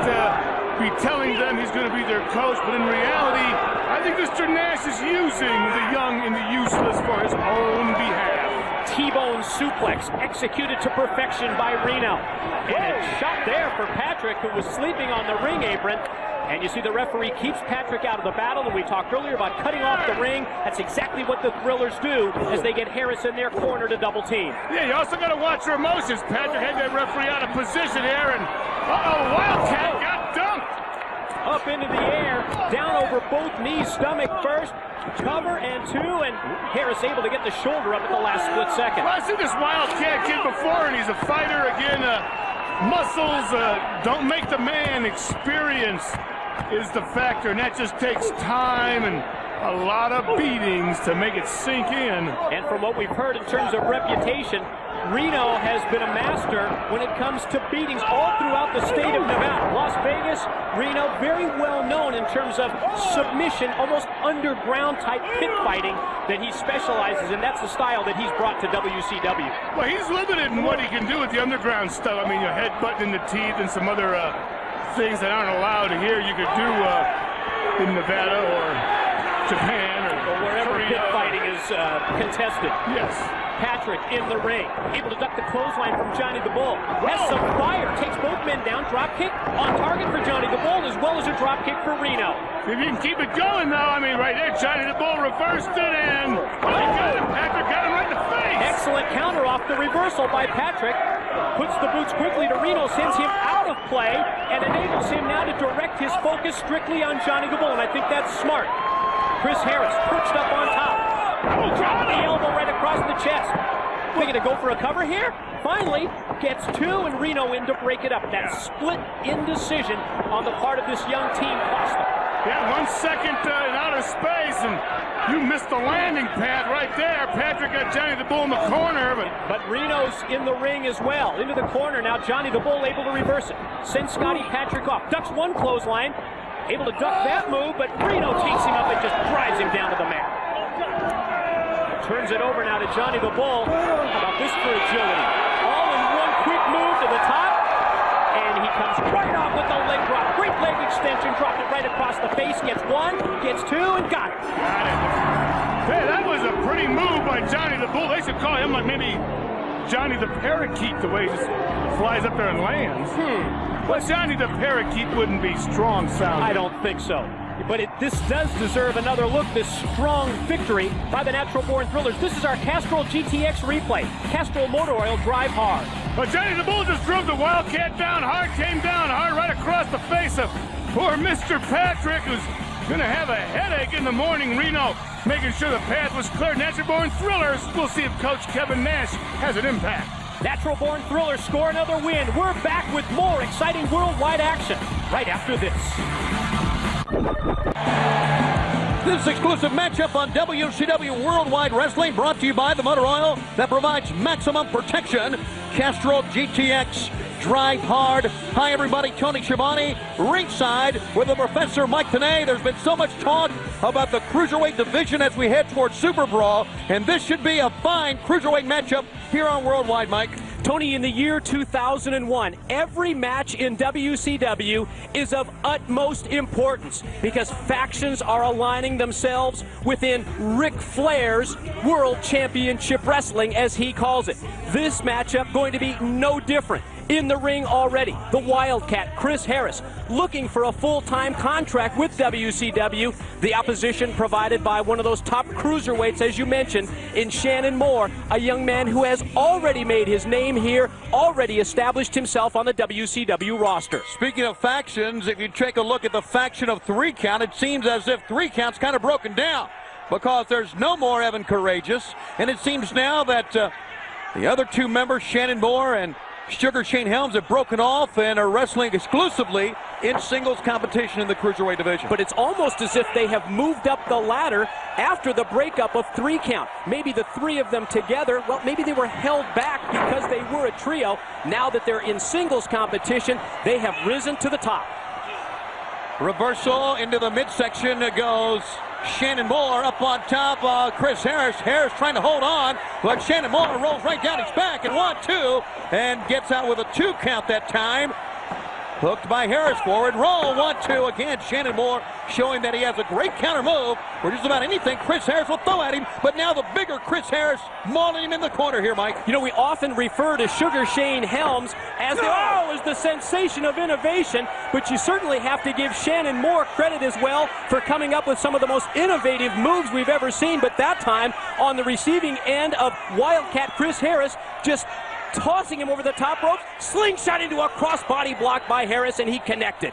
be telling them he's going to be their coach, but in reality, I think Mr. Nash is using the young and the useless for his own behalf. T-bone suplex executed to perfection by Reno. And a shot there for Patrick, who was sleeping on the ring apron. And you see the referee keeps Patrick out of the battle, and we talked earlier about cutting off the ring. That's exactly what the Thrillers do as they get Harris in their corner to double team. Yeah, you also got to watch your emotions. Patrick had that referee out of position here, and Wildcat got dumped. Up into the air, down over both knees, stomach first, cover and 2, and Harris able to get the shoulder up at the last split second. Well, I've seen this Wildcat kid before, and he's a fighter again. Muscles don't make the man. Experience is the factor, and that just takes time and a lot of beatings to make it sink in. And from what we've heard in terms of reputation, Reno has been a master when it comes to beatings all throughout the state of Nevada. Las Vegas, Reno, very well known in terms of submission, almost underground type pit fighting that he specializes in. That's the style that he's brought to WCW. Well, he's limited in what he can do with the underground stuff. I mean, your headbutt in the teeth and some other things that aren't allowed here you could do in Nevada or Japan or wherever pit fighting is contested. Yes. Patrick in the ring, able to duck the clothesline from Johnny the Bull. Has some fire, takes both men down, drop kick on target for Johnny the Bull, as well as a drop kick for Reno. If you can keep it going, though, I mean, right there, Johnny the Bull reversed it, and he got him. Patrick got him right in the face. Excellent counter off the reversal by Patrick. Puts the boots quickly to Reno, sends him out of play, and enables him now to direct his focus strictly on Johnny the Bull, and I think that's smart. Chris Harris perched up on top. Dropping the elbow right across the chest. Thinking to go for a cover here. Finally, gets 2 and Reno in to break it up. That split indecision on the part of this young team cost them. Yeah, 1 second in outer space, and you missed the landing pad right there. Patrick got Johnny the Bull in the corner, but Reno's in the ring as well. Into the corner now. Johnny the Bull able to reverse it. Sends Scotty Patrick off. Ducks one clothesline. Able to duck that move, but Reno takes him up and just drives him down to the mat. Turns it over now to Johnny the Bull. How about this for agility? All in one quick move to the top, and he comes right off with the leg drop. Great leg extension, dropped it right across the face. Gets one, gets two, and got it. Got it. Hey, that was a pretty move by Johnny the Bull. They should call him like maybe Johnny the Parakeet, the way he just flies up there and lands. But Johnny the Parakeet wouldn't be strong sounding. I don't think so. But this does deserve another look, this strong victory by the Natural Born Thrillers. This is our Castrol GTX replay. Castrol Motor Oil, drive hard. But Johnny the Bull just drove the Wildcat down hard, came down hard right across the face of poor Mr. Patrick, who's going to have a headache in the morning. Reno making sure the path was clear. Natural Born Thrillers, we'll see if Coach Kevin Nash has an impact. Natural Born Thrillers score another win. We're back with more exciting worldwide action right after this. This exclusive matchup on WCW Worldwide Wrestling brought to you by the motor oil that provides maximum protection. Castrol GTX, drive hard. Hi everybody, Tony Schiavone, ringside with the Professor Mike Tenay. There's been so much talk about the Cruiserweight division as we head towards Super Brawl, and this should be a fine Cruiserweight matchup here on Worldwide, Mike. Tony, in the year 2001, every match in WCW is of utmost importance because factions are aligning themselves within Ric Flair's World Championship Wrestling, as he calls it. This matchup going to be no different. In the ring already, the Wildcat, Chris Harris, looking for a full-time contract with WCW. The opposition provided by one of those top cruiserweights, as you mentioned, in Shannon Moore, a young man who has already made his name here, already established himself on the WCW roster. Speaking of factions, if you take a look at the faction of 3 Count, it seems as if 3 Count's kind of broken down because there's no more Evan Courageous, and it seems now that the other 2 members, Shannon Moore and Sugar Shane Helms, have broken off and are wrestling exclusively in singles competition in the Cruiserweight division. But it's almost as if they have moved up the ladder after the breakup of 3 Count. Maybe the 3 of them together, well, maybe they were held back because they were a trio. Now that they're in singles competition, they have risen to the top. Reversal into the midsection goes Shannon Moore up on top. Chris Harris. Harris trying to hold on, but Shannon Moore rolls right down his back and 1-2 and gets out with a 2 count that time. Hooked by Harris, forward roll, 1-2 again. Shannon Moore showing that he has a great counter move for just about anything Chris Harris will throw at him, but now the bigger Chris Harris mauling him in the corner here, Mike. You know, we often refer to Sugar Shane Helms as the sensation of innovation, but you certainly have to give Shannon Moore credit as well for coming up with some of the most innovative moves we've ever seen, but that time on the receiving end of Wildcat Chris Harris, just tossing him over the top rope, slingshot into a crossbody block by Harris, and he connected.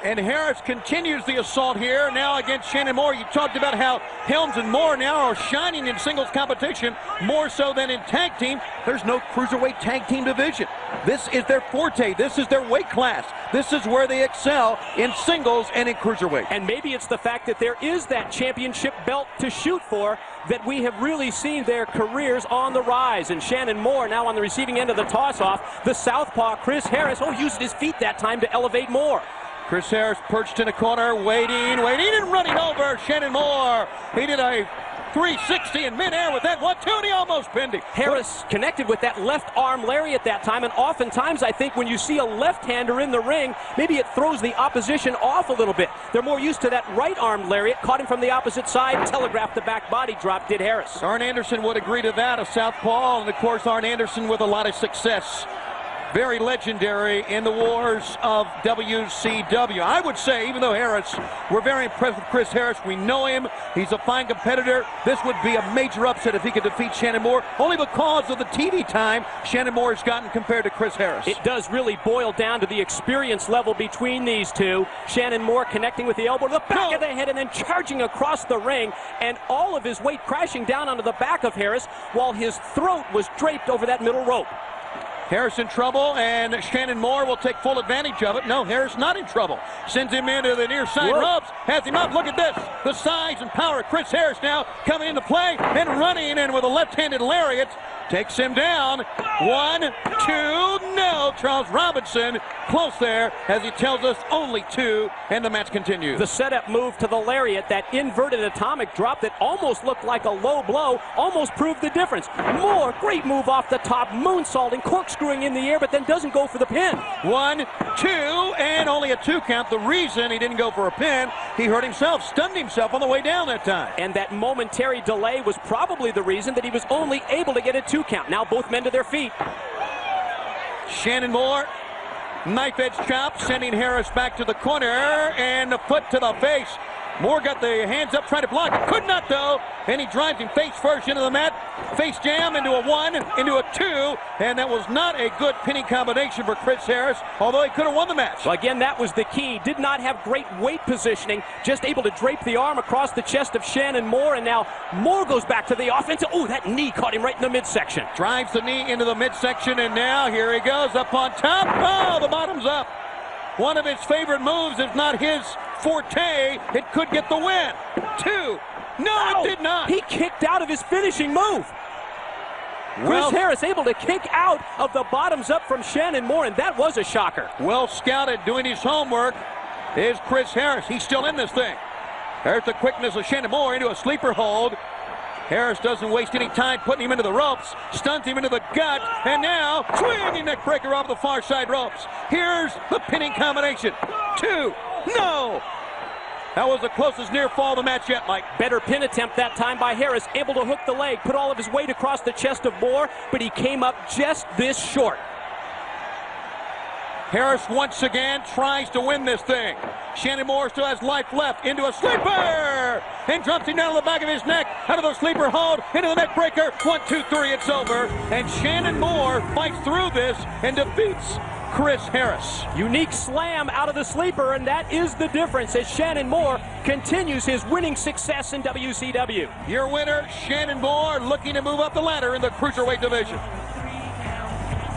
And Harris continues the assault here now against Shannon Moore. You talked about how Helms and Moore now are shining in singles competition more so than in tag team. There's no Cruiserweight tag team division. This is their forte. This is their weight class. This is where they excel in singles and in Cruiserweight. And maybe it's the fact that there is that championship belt to shoot for that we have really seen their careers on the rise. And Shannon Moore now on the receiving end of the toss-off. The southpaw Chris Harris, used his feet that time to elevate Moore. Chris Harris perched in a corner, waiting, and running over Shannon Moore. He did a 360 in midair with that 1-2, and he almost pinned him. Harris connected with that left arm lariat that time, and oftentimes I think when you see a left-hander in the ring, maybe it throws the opposition off a little bit. They're more used to that right arm lariat, caught him from the opposite side, telegraphed the back body drop, did Harris. Arn Anderson would agree to that, a southpaw, and of course Arn Anderson with a lot of success. Very legendary in the wars of WCW. I would say, even though Harris, we're very impressed with Chris Harris. We know him. He's a fine competitor. This would be a major upset if he could defeat Shannon Moore, only because of the TV time Shannon Moore has gotten compared to Chris Harris. It does really boil down to the experience level between these two. Shannon Moore connecting with the elbow to the back of the head and then charging across the ring, and all of his weight crashing down onto the back of Harris while his throat was draped over that middle rope. Harris in trouble, and Shannon Moore will take full advantage of it. No, Harris not in trouble. Sends him into the near side ropes, has him up. Look at this. The size and power of Chris Harris now coming into play and running in with a left-handed lariat. Takes him down. 1, 2, no. Charles Robinson close there as he tells us only 2, and the match continues. The setup move to the lariat, that inverted atomic drop that almost looked like a low blow, almost proved the difference. Moore, great move off the top, moonsaulting, corkscrewing in the air, but then doesn't go for the pin. 1, 2, and only a 2 count. The reason he didn't go for a pin, he hurt himself, stunned himself on the way down that time. And that momentary delay was probably the reason that he was only able to get a 2 count. Now both men to their feet. Shannon Moore, knife edge chop, sending Harris back to the corner, and a foot to the face. Moore got the hands up, trying to block. Could not, though. And he drives him face first into the mat. Face jam into a 1, into a 2. And that was not a good pinning combination for Chris Harris, although he could have won the match. Well, again, that was the key. Did not have great weight positioning. Just able to drape the arm across the chest of Shannon Moore. And now Moore goes back to the offense. Oh, that knee caught him right in the midsection. Drives the knee into the midsection. And now here he goes up on top. Oh, the bottom's up. One of his favorite moves, if not his forte. It could get the win. 2. No, it did not. He kicked out of his finishing move. Chris Harris able to kick out of the bottoms up from Shannon Moore, and that was a shocker. Well scouted, doing his homework, is Chris Harris. He's still in this thing. There's the quickness of Shannon Moore into a sleeper hold. Harris doesn't waste any time putting him into the ropes, stuns him into the gut, and now swinging neck breaker off the far side ropes. Here's the pinning combination. 2. No! That was the closest near fall of the match yet, Mike. Better pin attempt that time by Harris, able to hook the leg, put all of his weight across the chest of Moore, but he came up just this short. Harris once again tries to win this thing. Shannon Moore still has life left, into a sleeper, and drops him down on the back of his neck, out of the sleeper hold, into the neck breaker. 1, 2, 3, it's over. And Shannon Moore fights through this and defeats Chris Harris. Unique slam out of the sleeper, and that is the difference as Shannon Moore continues his winning success in WCW. Your winner, Shannon Moore, looking to move up the ladder in the Cruiserweight division.